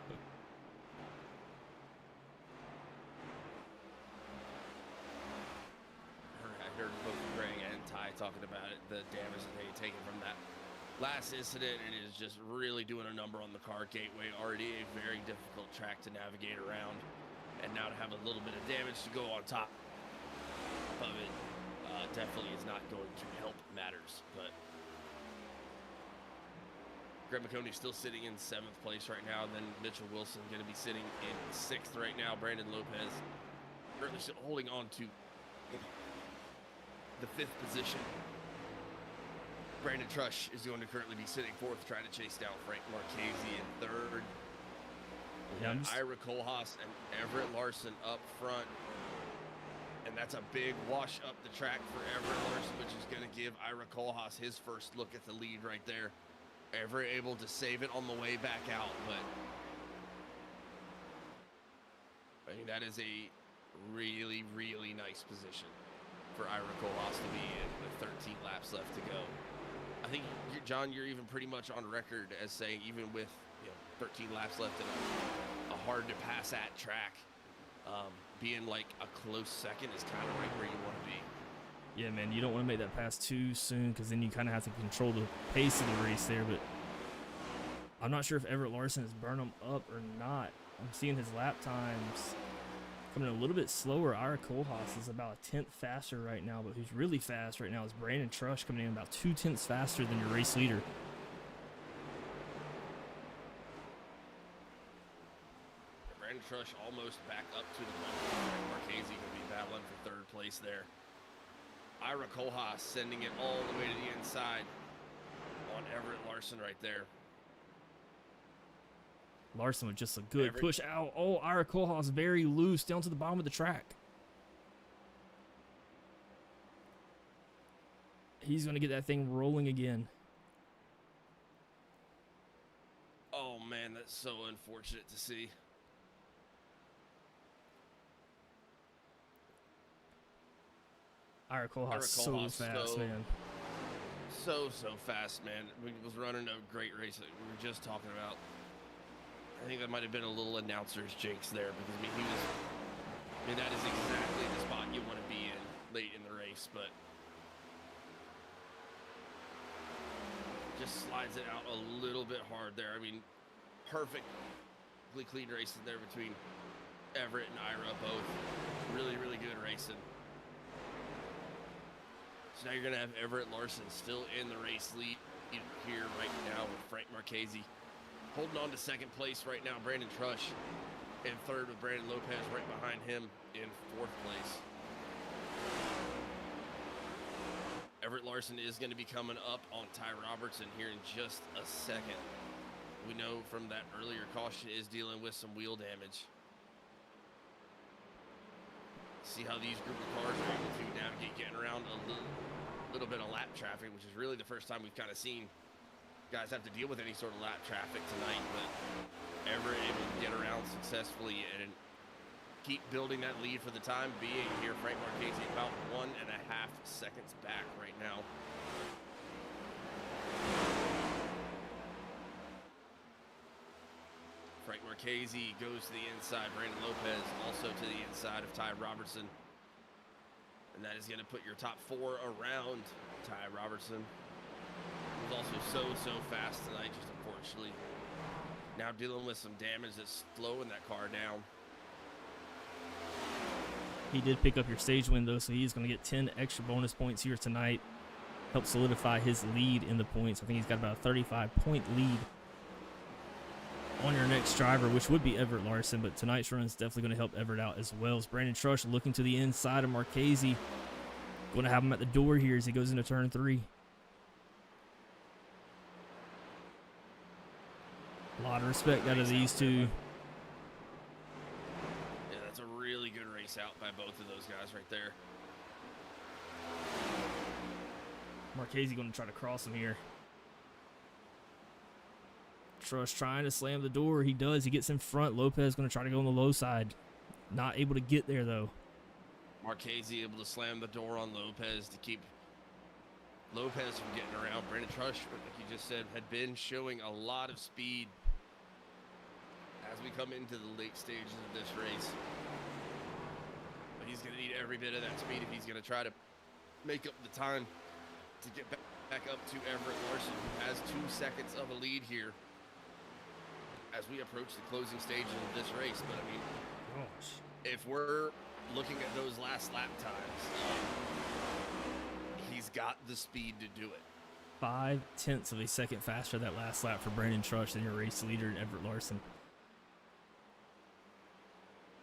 I heard both Greg and Ty talking about it, the damage that they had taken from that last incident. It is just really doing a number on the car. Gateway, already a very difficult track to navigate around, and now to have a little bit of damage to go on top of it definitely is not going to help matters. But Greg McConey still sitting in 7th place right now. Then Mitchell Wilson going to be sitting in 6th right now. Brandon Lopez currently still holding on to the 5th position. Brandon Trush is going to currently be sitting 4th, trying to chase down Frank Marchese in 3rd. Yeah, Ira Kohlhaas and Everett Larson up front. And that's a big wash up the track for Everett Larson, which is going to give Ira Kohlhaas his first look at the lead right there. Everett able to save it on the way back out, but I think that is a really nice position for Ira Kohlhaas to be in with 13 laps left to go. I think, John, you're even pretty much on record as saying, even with 13 laps left in a hard to pass at track, being like a close second is kind of right where you want to be. Yeah, man, you don't want to make that pass too soon because then you kind of have to control the pace of the race there. But I'm not sure if Everett Larson has burned him up or not. I'm seeing his lap times coming a little bit slower. Ira Kohlhaas is about a 10th faster right now, but who's really fast right now is Brandon Trush, coming in about 2 tenths faster than your race leader. Brandon Trush almost back up to the front. Marchese going to be battling for 3rd place there. Ira Kohlhaas sending it all the way to the inside on Everett Larson right there. Larson with just a good push out. Oh, Ira Kohlhaas very loose down to the bottom of the track. He's going to get that thing rolling again. Oh, man, that's so unfortunate to see. Ira Kohlhaas so fast, man. So fast, man. We was running a great race that we were just talking about. I think that might have been a little announcer's jinx there, because that is exactly the spot you want to be in late in the race, but just slides it out a little bit hard there. I mean, perfectly clean racing there between Everett and Ira, both really good racing. So now you're going to have Everett Larson still in the race lead here right now with Frank Marchese holding on to 2nd place right now. Brandon Trush in 3rd with Brandon Lopez right behind him in 4th place. Everett Larson is going to be coming up on Ty Robertson here in just a second. We know from that earlier caution is dealing with some wheel damage. See how these group of cars are able to navigate getting around a little bit of lap traffic, which is really the first time we've kind of seen guys have to deal with any sort of lap traffic tonight, but Everett able to get around successfully and keep building that lead for the time being here. Frank Marchese about 1.5 seconds back right now. Frank Marchese goes to the inside. Brandon Lopez also to the inside of Ty Robertson. And that is going to put your top 4 around Ty Robertson. Who's also so fast tonight, just unfortunately now dealing with some damage that's slowing that car down. He did pick up your stage win, though, so he's going to get 10 extra bonus points here tonight. Help solidify his lead in the points. I think he's got about a 35-point lead on your next driver, which would be Everett Larson, but tonight's run is definitely going to help Everett out as well. As Brandon Trush looking to the inside of Marchese. Going to have him at the door here as he goes into turn 3. A lot of respect out of these two. Yeah, that's a really good race out by both of those guys right there. Marchese going to try to cross him here. Trush trying to slam the door. He does. He gets in front. Lopez going to try to go on the low side. Not able to get there, though. Marchese able to slam the door on Lopez to keep Lopez from getting around. Brandon Trush, like you just said, had been showing a lot of speed as we come into the late stages of this race. But he's going to need every bit of that speed if he's going to try to make up the time to get back up to Everett Larson, who has 2 seconds of a lead here as we approach the closing stages of this race. But I mean, if we're looking at those last lap times, he's got the speed to do it. 0.5 of a second faster that last lap for Brandon Trush than your race leader, Everett Larson.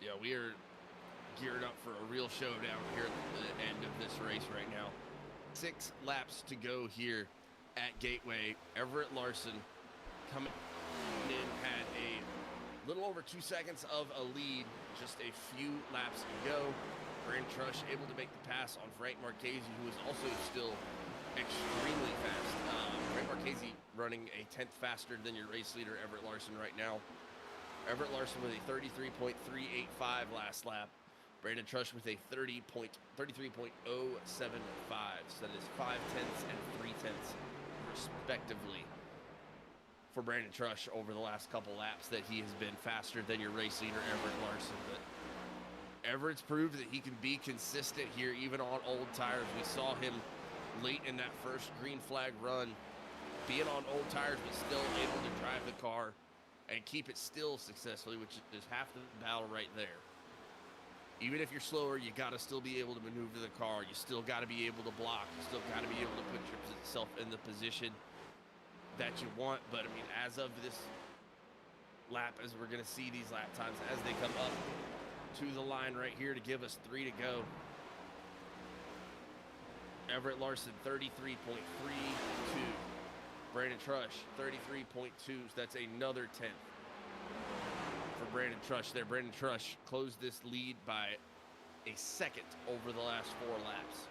Yeah, we are geared up for a real showdown here at the end of this race right now. 6 laps to go here at Gateway. Everett Larson coming in had a little over 2 seconds of a lead, just a few laps to go. Brandon Trush able to make the pass on Frank Marchese, who is also still extremely fast. Frank Marchese running a 10th faster than your race leader, Everett Larson, right now. Everett Larson with a 33.385 last lap. Brandon Trush with a 33.075. So that is 0.5 and 0.3 respectively for Brandon Trush over the last couple laps that he has been faster than your race leader, Everett Larson. But Everett's proved that he can be consistent here even on old tires. We saw him late in that first green flag run being on old tires, but still able to drive the car and keep it still successfully, which is half the battle right there. Even if you're slower, you got to still be able to maneuver the car. You still got to be able to block. You still got to be able to put yourself in the position that you want. But I mean, as of this lap, as we're going to see these lap times as they come up to the line right here to give us 3 to go. Everett Larson 33.32. Brandon Trush 33.2. So that's another 10th for Brandon Trush there. Brandon Trush closed this lead by a second over the last 4 laps.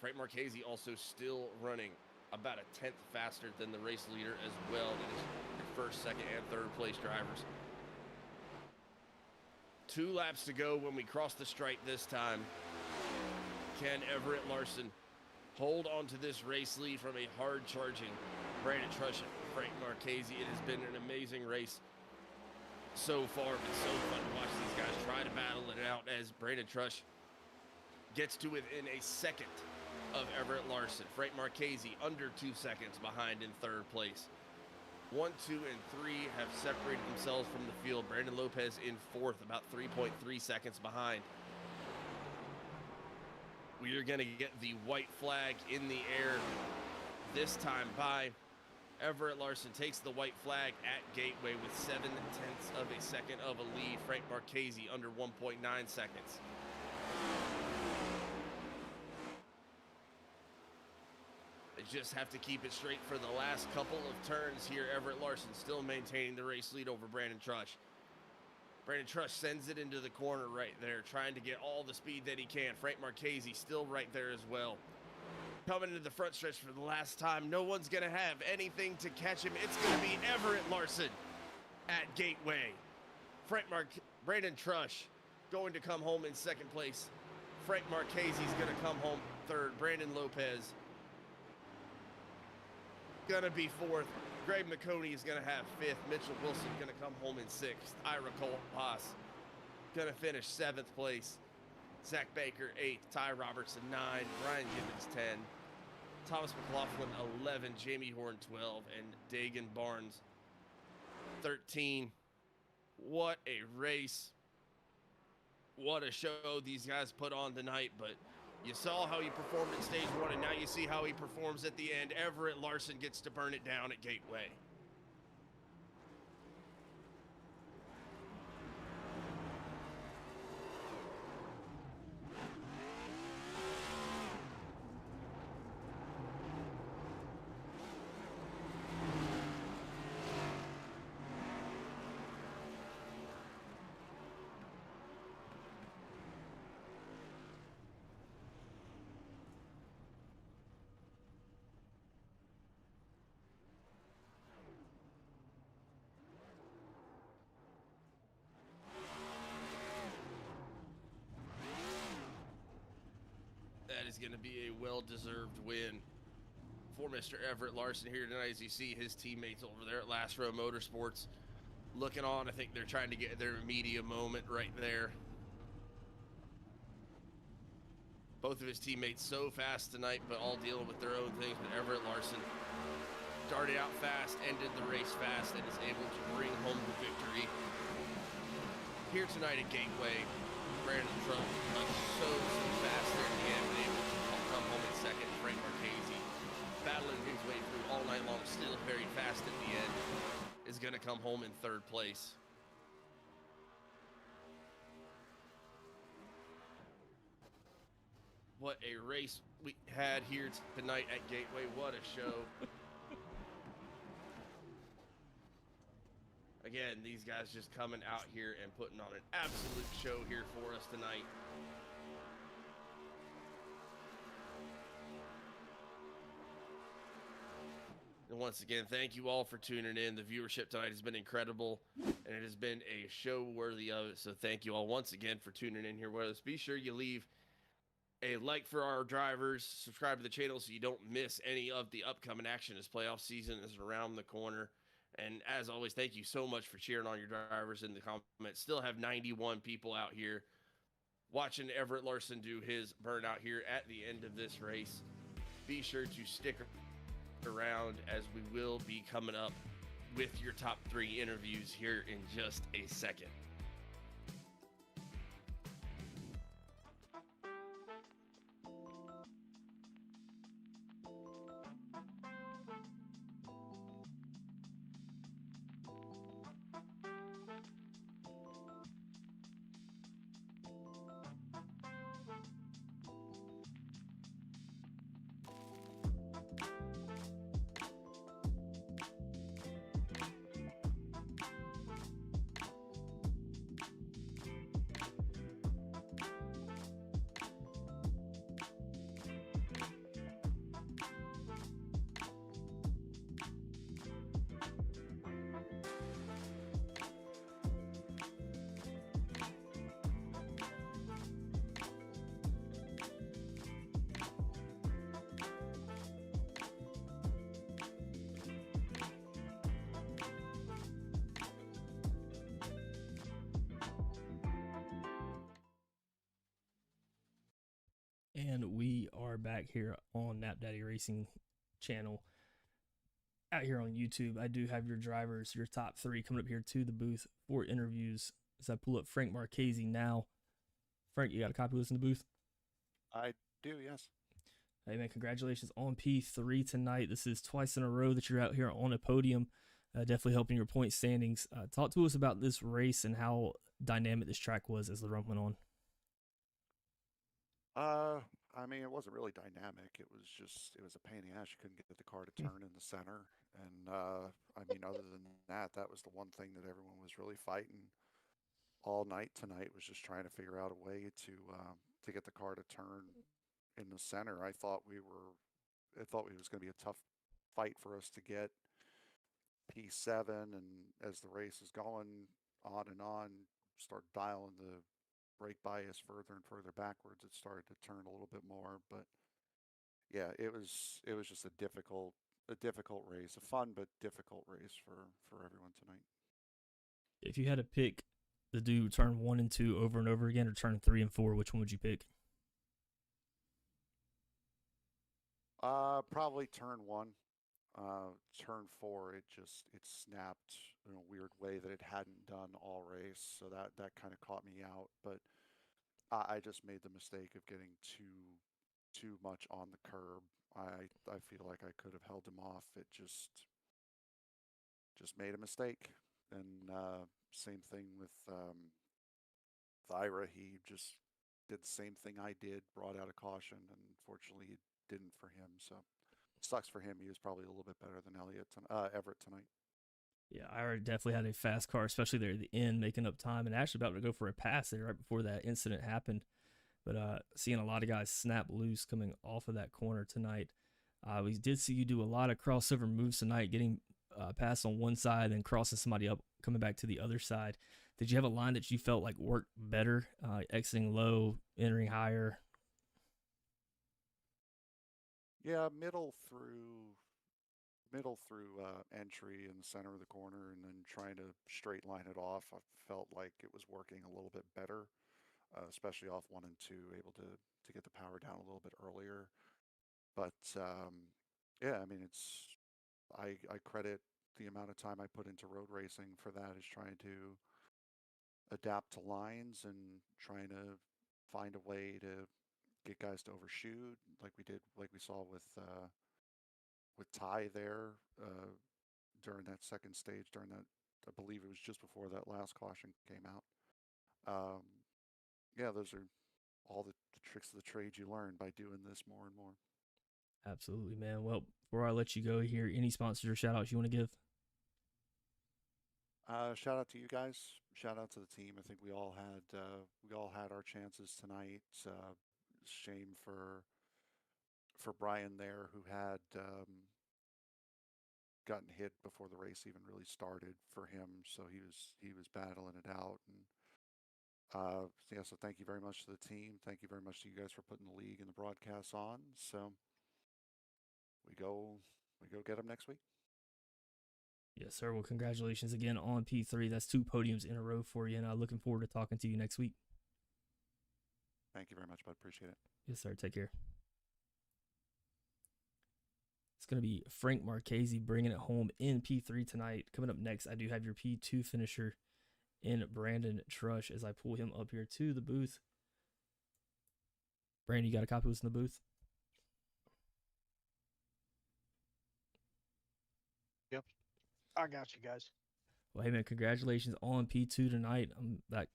Frank Marchese also still running about a 10th faster than the race leader as well. That is your first, second, and third place drivers. 2 laps to go when we cross the stripe this time. Can Everett Larson hold on to this race lead from a hard-charging Brandon Trush and Frank Marchese? It has been an amazing race so far. It's been so fun to watch these guys try to battle it out as Brandon Trush gets to within a second of Everett Larson. Frank Marchese under 2 seconds behind in third place. 1, 2, and 3 have separated themselves from the field. Brandon Lopez in fourth, about 3.3 seconds behind. We are going to get the white flag in the air this time by Everett Larson. Takes the white flag at Gateway with 0.7 of a second of a lead. Frank Marchese under 1.9 seconds. They just have to keep it straight for the last couple of turns here. Everett Larson still maintaining the race lead over Brandon Trush. Brandon Trush sends it into the corner right there, trying to get all the speed that he can. Frank Marchese still right there as well. Coming into the front stretch for the last time. No one's going to have anything to catch him. It's going to be Everett Larson at Gateway. Brandon Trush going to come home in second place. Frank Marchese is going to come home third. Brandon Lopez going to be fourth. Greg McConey is going to have fifth. Mitchell Wilson going to come home in sixth. Ira Cole Haas going to finish seventh place. Zach Baker, 8th. Ty Robertson, 9. Brian Gibbons, 10. Thomas McLaughlin, 11. Jamie Horn, 12. And Dagan Barnes, 13. What a race. What a show these guys put on tonight. But you saw how he performed in stage 1, and now you see how he performs at the end. Everett Larson gets to burn it down at Gateway. That is going to be a well-deserved win for Mr. Everett Larson here tonight. As you see his teammates over there at Last Row Motorsports looking on. I think they're trying to get their media moment right there. Both of his teammates so fast tonight, but all dealing with their own things. But Everett Larson started out fast, ended the race fast, and is able to bring home the victory here tonight at Gateway. Brandon Trump so fast there at the end, but able to come home in second. Frank Marchese battling his way through all night long, still very fast at the end, is going to come home in third place. What a race we had here tonight at Gateway. What a show. Again, these guys just coming out here and putting on an absolute show here for us tonight. And once again, thank you all for tuning in. The viewership tonight has been incredible, and it has been a show worthy of it. So thank you all once again for tuning in here with us. Be sure you leave a like for our drivers, subscribe to the channel so you don't miss any of the upcoming action as playoff season is around the corner. And as always, thank you so much for cheering on your drivers in the comments. Still have 91 people out here watching Everett Larson do his burnout here at the end of this race. Be sure to stick around as we will be coming up with your top 3 interviews here in just a second. And we are back here on Knapp Daddy Racing channel out here on YouTube. I do have your drivers, your top 3 coming up here to the booth for interviews as I pull up Frank Marchese now. Frank, you got a copy of this in the booth? I do, yes. Hey, man, congratulations on P3 tonight. This is twice in a row that you're out here on a podium, definitely helping your point standings. Talk to us about this race and how dynamic this track was as the run went on. I mean, it wasn't really dynamic. It was a pain in the ass. You couldn't get the car to turn in the center. And, I mean, other than that, that was the one thing that everyone was really fighting all night tonight was just trying to figure out a way to get the car to turn in the center. I thought it was going to be a tough fight for us to get P7, and as the race is going on and on, start dialing the brake bias further and further backwards. It started to turn a little bit more, but yeah, it was just a difficult race, a fun but difficult race for everyone tonight. If you had to pick the do turn 1 and 2 over and over again, or turn 3 and 4, which one would you pick? Probably turn one. Turn four, it snapped in a weird way that it hadn't done all race, so that kind of caught me out. But I just made the mistake of getting too much on the curb. I feel like I could have held him off. It just made a mistake. And same thing with Thyra. He just did the same thing I did, brought out a caution, and fortunately it didn't for him. So sucks for him. He was probably a little bit better than Everett tonight. Yeah, Ira definitely had a fast car, especially there at the end, making up time and actually about to go for a pass there right before that incident happened. But seeing a lot of guys snap loose coming off of that corner tonight. We did see you do a lot of crossover moves tonight, getting pass on one side and crossing somebody up, coming back to the other side. Did you have a line that you felt like worked better, exiting low, entering higher? Yeah, middle through entry in the center of the corner, and then trying to straight line it off. I felt like it was working a little bit better, especially off one and two, able to get the power down a little bit earlier. But yeah, I mean, I credit the amount of time I put into road racing for that, is trying to adapt to lines and trying to find a way to get guys to overshoot, like we saw with Ty there during that second stage. During that, I believe it was just before that last caution came out. Um, yeah, those are all the tricks of the trade you learn by doing this more and more. Absolutely, man. Well, before I let you go here, any sponsors or shout outs you want to give? Shout out to you guys. Shout out to the team. I think we all had our chances tonight. Shame for Brian there, who had gotten hit before the race even really started for him. So he was battling it out. And yeah, so thank you very much to the team. Thank you very much to you guys for putting the league and the broadcasts on. So we go get them next week. Yes, sir. Well, congratulations again on P3. That's 2 podiums in a row for you, and I'm looking forward to talking to you next week. Thank you very much, bud. Appreciate it. Yes, sir. Take care. It's going to be Frank Marchese bringing it home in P3 tonight. Coming up next, I do have your P2 finisher in Brandon Trush as I pull him up here to the booth. Brandon, you got a copy of us in the booth? Yep. I got you guys. Well, hey, man, congratulations on P2 tonight. That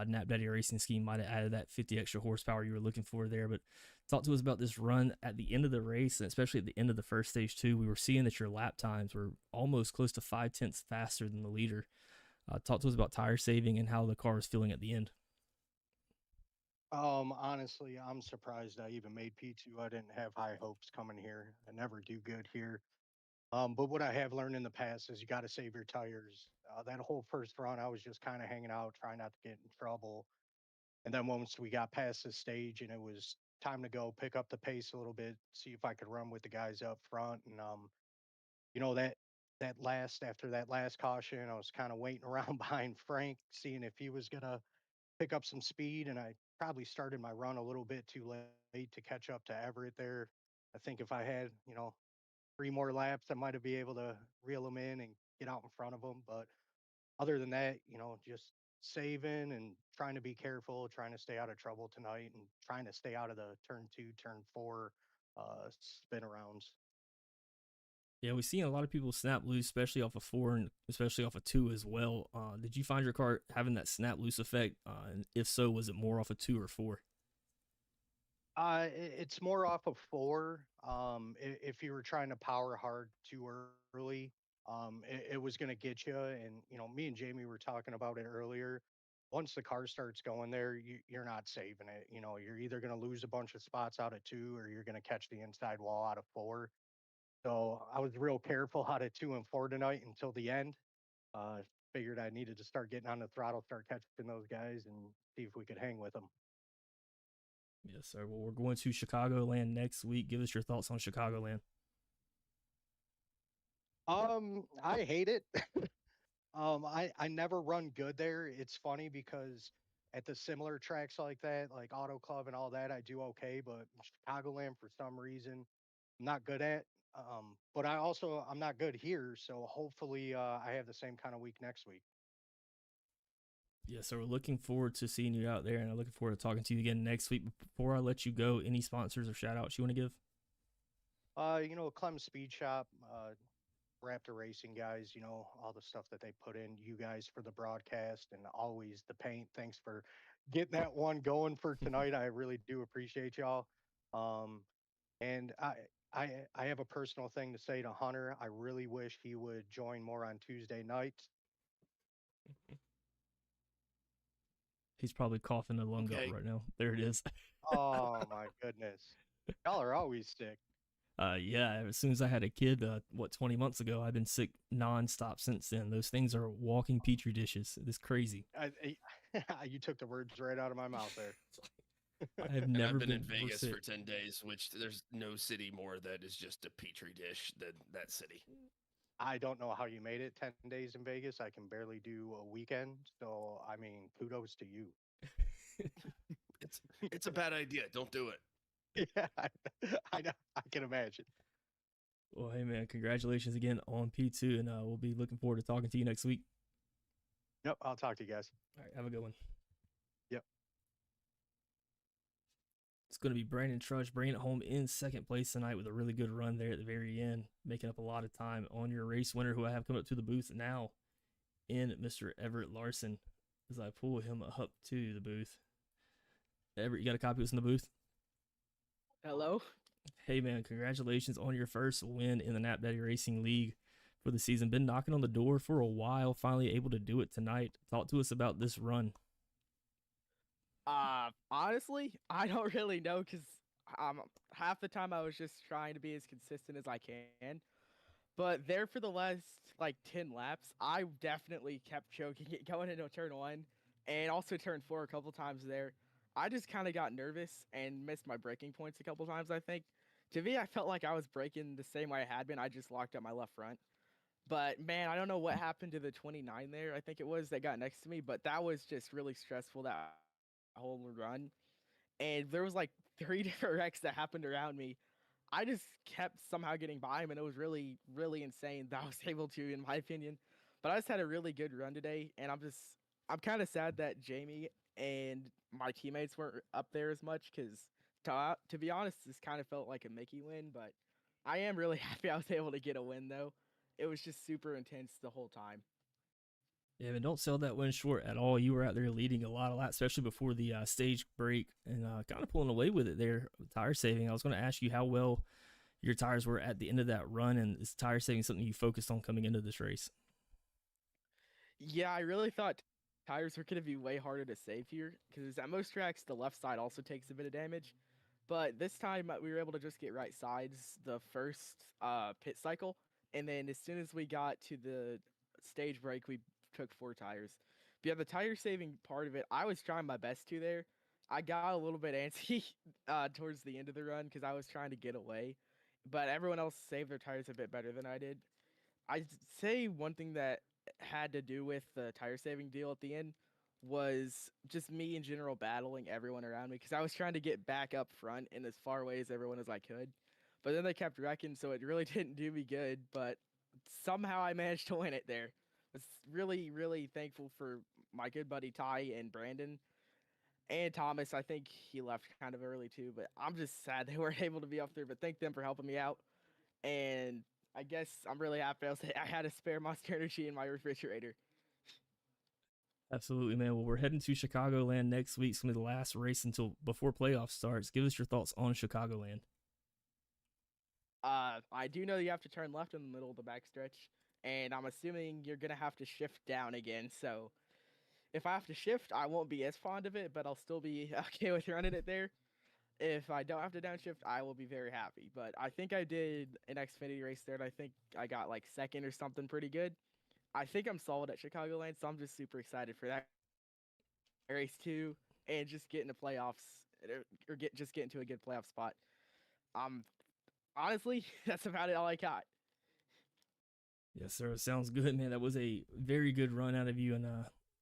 Knapp Daddy Racing scheme might have added that 50 extra horsepower you were looking for there. But talk to us about this run at the end of the race, and especially at the end of the first stage, too. We were seeing that your lap times were almost close to 5/10 faster than the leader. Talk to us about tire saving and how the car was feeling at the end. Honestly, I'm surprised I even made P2. I didn't have high hopes coming here. I never do good here. But what I have learned in the past is you got to save your tires. That whole first run, I was just kind of hanging out, trying not to get in trouble. And then once we got past this stage and it was time to go, pick up the pace a little bit, see if I could run with the guys up front. And you know that last after that last caution, I was kind of waiting around behind Frank, seeing if he was gonna pick up some speed, and I probably started my run a little bit too late to catch up to Everett there. I think if I had, 3 more laps, I might have been able to reel him in and get out in front of him. But other than that, just saving and trying to be careful, trying to stay out of trouble tonight, and trying to stay out of the turn 2, turn 4 spin arounds. Yeah, we've seen a lot of people snap loose, especially off of 4 and especially off of 2 as well. Did you find your car having that snap loose effect? And if so, was it more off of 2 or 4? It's more off of 4. If you were trying to power hard too early, it was going to get you. And me and Jamie were talking about it earlier. once the car starts going there, you're not saving it. You're either going to lose a bunch of spots out of 2 or you're going to catch the inside wall out of 4. So I was real careful out of 2 and 4 tonight until the end. Uh, Figured I needed to start getting on the throttle, start catching those guys, and see if we could hang with them. Yes, sir. Well, we're going to Chicagoland next week. Give us your thoughts on Chicagoland. I hate it. I never run good there. It's funny because at the similar tracks like that, like Auto Club and all that, I do okay. But Chicagoland, for some reason, I'm not good at. But I'm not good here. So hopefully, I have the same kind of week next week. Yeah, so we're looking forward to seeing you out there, and I'm looking forward to talking to you again next week. But before I let you go, any sponsors or shout outs you want to give? Clem Speed Shop, Raptor Racing guys, all the stuff that they put in, you guys for the broadcast and always the paint. Thanks for getting that one going for tonight. I really do appreciate y'all. Um, and I have a personal thing to say to Hunter. I really wish he would join more on Tuesday nights. He's probably coughing a lung up Okay. right now. There it is. Oh my goodness. Y'all are always sick. Yeah, as soon as I had a kid, 20 months ago, I've been sick nonstop since then. Those things are walking petri dishes. It's crazy. You took the words right out of my mouth there. I have And never I've been in more Vegas sick. for 10 days, which there's no city more that is just a petri dish than that city. I don't know how you made it 10 days in Vegas. I can barely do a weekend. So, I mean, kudos to you. It's a bad idea. Don't do it. Yeah, I know. I can imagine. Well, hey, man, congratulations again on P2, and we'll be looking forward to talking to you next week. Yep. I'll talk to you guys. All right, have a good one. Yep. It's going to be Brandon Trush bringing it home in second place tonight with a really good run there at the very end, making up a lot of time on your race winner, who I have come up to the booth now, in Mr. Everett Larson, as I pull him up to the booth. Everett, you got a copy of us in the booth? Hello. Hey, man, congratulations on your first win in the Knapp Daddy Racing League for the season. Been knocking on the door for a while, finally able to do it tonight. Talk to us about this run. Honestly, I don't really know because half the time I was just trying to be as consistent as I can. But there for the last like 10 laps, I definitely kept choking it going into turn 1 and also turn 4 a couple times there. I just kind of got nervous and missed my braking points a couple times, I think. To me, I felt like I was braking the same way I had been. I just locked up my left front. But man, I don't know what happened to the 29 there. I think it was that got next to me, but that was just really stressful that whole run. And there was like 3 different wrecks that happened around me. I just kept somehow getting by him, and it was really, really insane that I was able to, in my opinion. But I just had a really good run today, and I'm kind of sad that Jamie and my teammates weren't up there as much because, to be honest, this kind of felt like a Mickey win. But I am really happy I was able to get a win, though. It was just super intense the whole time. Yeah, man, don't sell that win short at all. You were out there leading a lot of laps, especially before the stage break, and kind of pulling away with it there, tire saving. I was going to ask you how well your tires were at the end of that run, and is tire saving something you focused on coming into this race? Yeah, I really thought tires were going to be way harder to save here because at most tracks, the left side also takes a bit of damage. But this time, we were able to just get right sides the first pit cycle. And then as soon as we got to the stage break, we took 4 tires. But yeah, the tire saving part of it, I was trying my best to there. I got a little bit antsy towards the end of the run because I was trying to get away. But everyone else saved their tires a bit better than I did. I'd say one thing that had to do with the tire saving deal at the end was just me in general battling everyone around me because I was trying to get back up front and as far away as everyone as I could. But then they kept wrecking, so it really didn't do me good. But somehow I managed to win it there. I was really, really thankful for my good buddy Ty and Brandon and Thomas. I think he left kind of early too, but I'm just sad they weren't able to be up there. But thank them for helping me out. And I guess I'm really happy I had a spare Monster Energy in my refrigerator. Absolutely, man. Well, we're heading to Chicagoland next week. It's going to be the last race until before playoff starts. Give us your thoughts on Chicagoland. I do know you have to turn left in the middle of the backstretch, and I'm assuming you're gonna have to shift down again. So If I have to shift, I won't be as fond of it, but I'll still be okay with running it there. If I don't have to downshift, I will be very happy. But I think I did an Xfinity race there, and I think I got like second or something pretty good. I think I'm solid at Chicagoland, so I'm just super excited for that race too, and just get into playoffs or get into a good playoff spot. Honestly, that's about it all I got. Yes, sir. Sounds good, man. That was a very good run out of you, and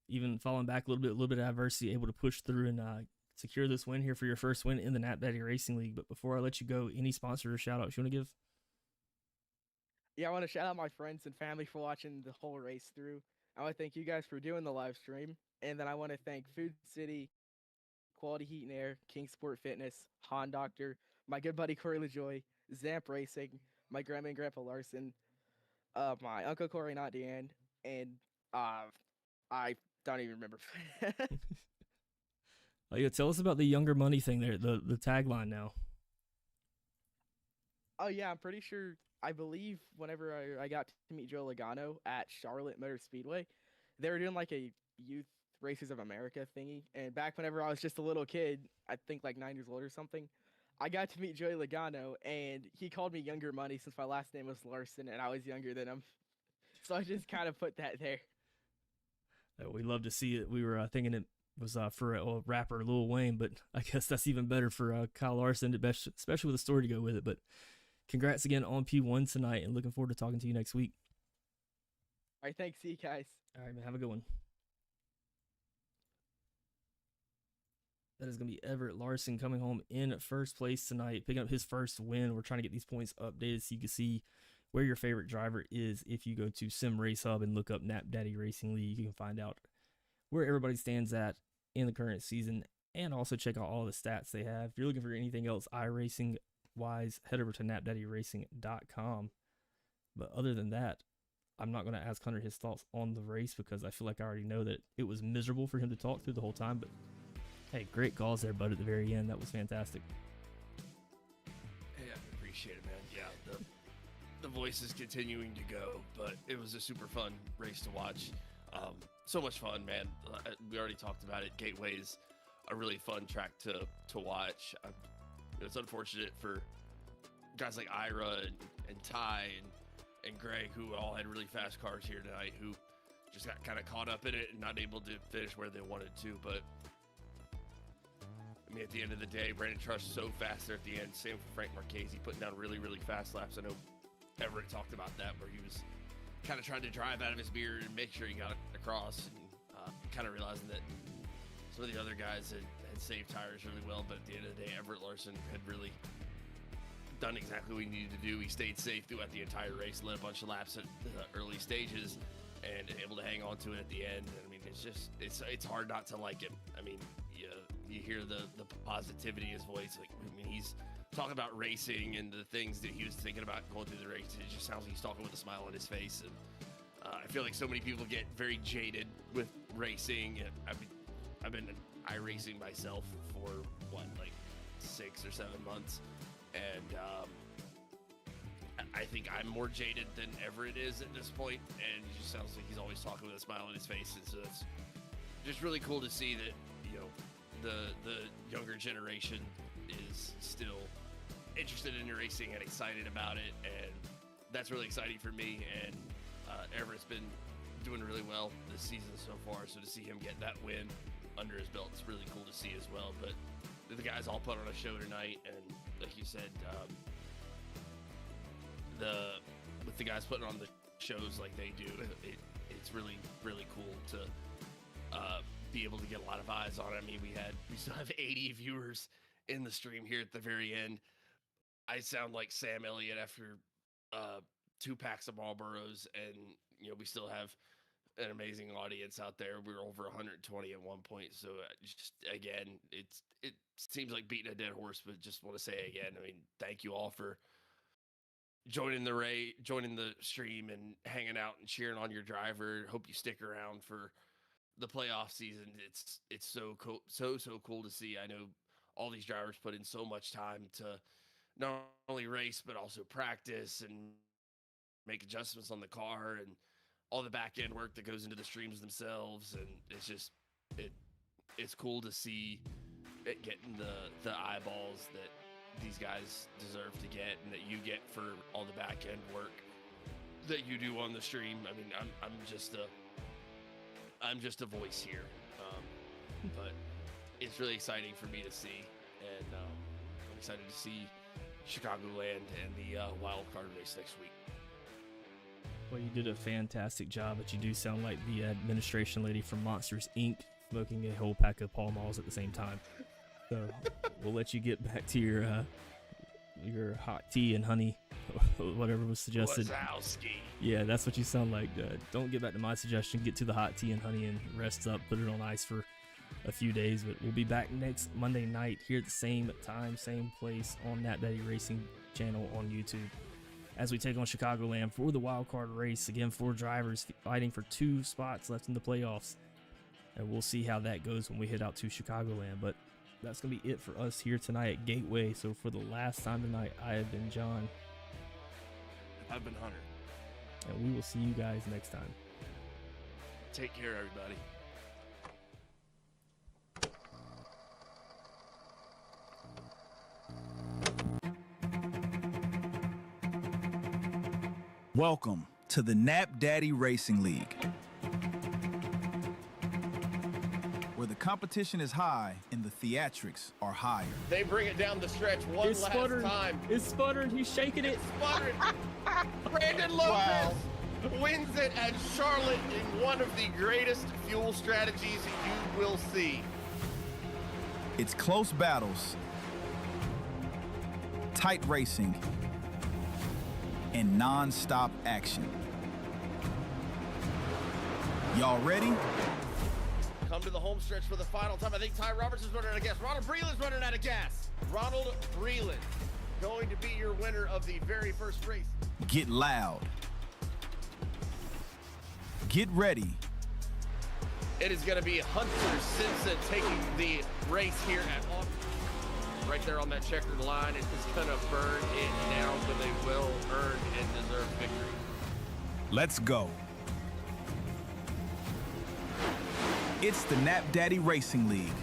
even falling back a little bit of adversity, able to push through and secure this win here for your first win in the Knapp Daddy Racing League. But before I let you go, any sponsor or shout outs you want to give? Yeah, I want to shout out my friends and family for watching the whole race through. I want to thank you guys for doing the live stream, and then I want to thank Food City, Quality Heat and Air, King Sport Fitness, Han Doctor, my good buddy Corey LaJoy, Zamp Racing, my grandma and grandpa Larson, my uncle Corey, not Dan, and I don't even remember. Oh, yeah, tell us about the Younger Money thing there, the tagline now. Oh yeah, I'm pretty sure. I believe whenever I got to meet Joe Logano at Charlotte Motor Speedway, they were doing like a Youth Racers of America thingy. And back whenever I was just a little kid, I think like 9 years old or something, I got to meet Joey Logano, and he called me Younger Money since my last name was Larson and I was younger than him. So I just kind of put that there. We love to see it. We were thinking it was for a rapper Lil Wayne, but I guess that's even better for Kyle Larson, especially with a story to go with it. But congrats again on P1 tonight, and looking forward to talking to you next week. All right, thanks. See you guys. All right, man. Have a good one. That is going to be Everett Larson coming home in first place tonight, picking up his first win. We're trying to get these points updated so you can see where your favorite driver is. If you go to Sim Race Hub and look up Knapp Daddy Racing League, you can find out where everybody stands at in the current season, and also check out all the stats they have. If you're looking for anything else iRacing wise, head over to knappdaddyracing.com. But other than that, I'm not going to ask Hunter his thoughts on the race because I feel like I already know that it was miserable for him to talk through the whole time. But hey, great calls there, bud, at the very end. That was fantastic. Hey, I appreciate it, man. Yeah, the voice is continuing to go, but it was a super fun race to watch. So much fun, man. We already talked about it. Gateway's a really fun track to watch. It's unfortunate for guys like Ira and Ty and Greg, who all had really fast cars here tonight, who just got kind of caught up in it and not able to finish where they wanted to. But I mean, at the end of the day, Brandon Trush so fast there at the end. Same for Frank Marchese, putting down really, really fast laps. I know Everett talked about that, where he was kind of trying to drive out of his mirror and make sure he got it across, and kind of realizing that some of the other guys had saved tires really well, but at the end of the day, Everett Larson had really done exactly what he needed to do. He stayed safe throughout the entire race, led a bunch of laps at the early stages, and able to hang on to it at the end. I mean, it's hard not to like him. I mean, you hear the positivity in his voice. Like, I mean, he's talking about racing and the things that he was thinking about going through the race. It just sounds like he's talking with a smile on his face. And I feel like so many people get very jaded with racing. I've been iRacing myself for like 6 or 7 months, and I think I'm more jaded than Everett is at this point. And it just sounds like he's always talking with a smile on his face. And so it's just really cool to see that, you know, the younger generation is still interested in racing and excited about it, and that's really exciting for me. And Everett's been doing really well this season so far, so to see him get that win under his belt, it's really cool to see as well. But the guys all put on a show tonight, and like you said, with the guys putting on the shows like they do, it's really, really cool to be able to get a lot of eyes on it. I mean, we still have 80 viewers in the stream here at the very end. I sound like Sam Elliott after 2 packs of Marlboros, and you know, we still have an amazing audience out there. We were over 120 at one point. So just again, it seems like beating a dead horse, but just want to say again, I mean, thank you all for joining the stream and hanging out and cheering on your driver. Hope you stick around for the playoff season. It's so cool, so cool to see. I know all these drivers put in so much time to not only race but also practice and make adjustments on the car and all the back end work that goes into the streams themselves. And it's just it's cool to see it getting the eyeballs that these guys deserve to get and that you get for all the back end work that you do on the stream. I mean, I'm just a voice here, but it's really exciting for me to see, and I'm excited to see Chicagoland and the wild card race next week. Well, you did a fantastic job, but you do sound like the administration lady from Monsters Inc. smoking a whole pack of Pall Malls at the same time. So we'll let you get back to your hot tea and honey, whatever was suggested. Wazowski. Yeah, that's what you sound like. Don't get back to my suggestion. Get to the hot tea and honey and rest up. Put it on ice for a few days. But we'll be back next Monday night here at the same time, same place on Knapp Daddy Racing channel on YouTube, as we take on Chicagoland for the wild card race. Again, 4 drivers fighting for 2 spots left in the playoffs. And we'll see how that goes when we head out to Chicagoland. But that's going to be it for us here tonight at Gateway. So for the last time tonight, I have been John. I've been Hunter. And we will see you guys next time. Take care, everybody. Welcome to the Knapp Daddy Racing League, where the competition is high and the theatrics are higher. They bring it down the stretch one It's last sputtered. time. It's sputtered. He's shaking it. Sputtered. Brandon Lopez wins it at Charlotte in one of the greatest fuel strategies you will see. It's close battles, tight racing, and non-stop action. Y'all ready? Come to the home stretch for the final time. I think Ty Roberts is running out of gas. Ronald Breland's running out of gas. Ronald Breland going to be your winner of the very first race. Get loud. Get ready. It is going to be Hunter Simpson taking the race here at Auburn. Right there on that checkered line, it's going to burn it down, but they will earn and deserve victory. Let's go. It's the Knapp Daddy Racing League,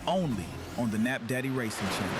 only on the Knapp Daddy Racing channel.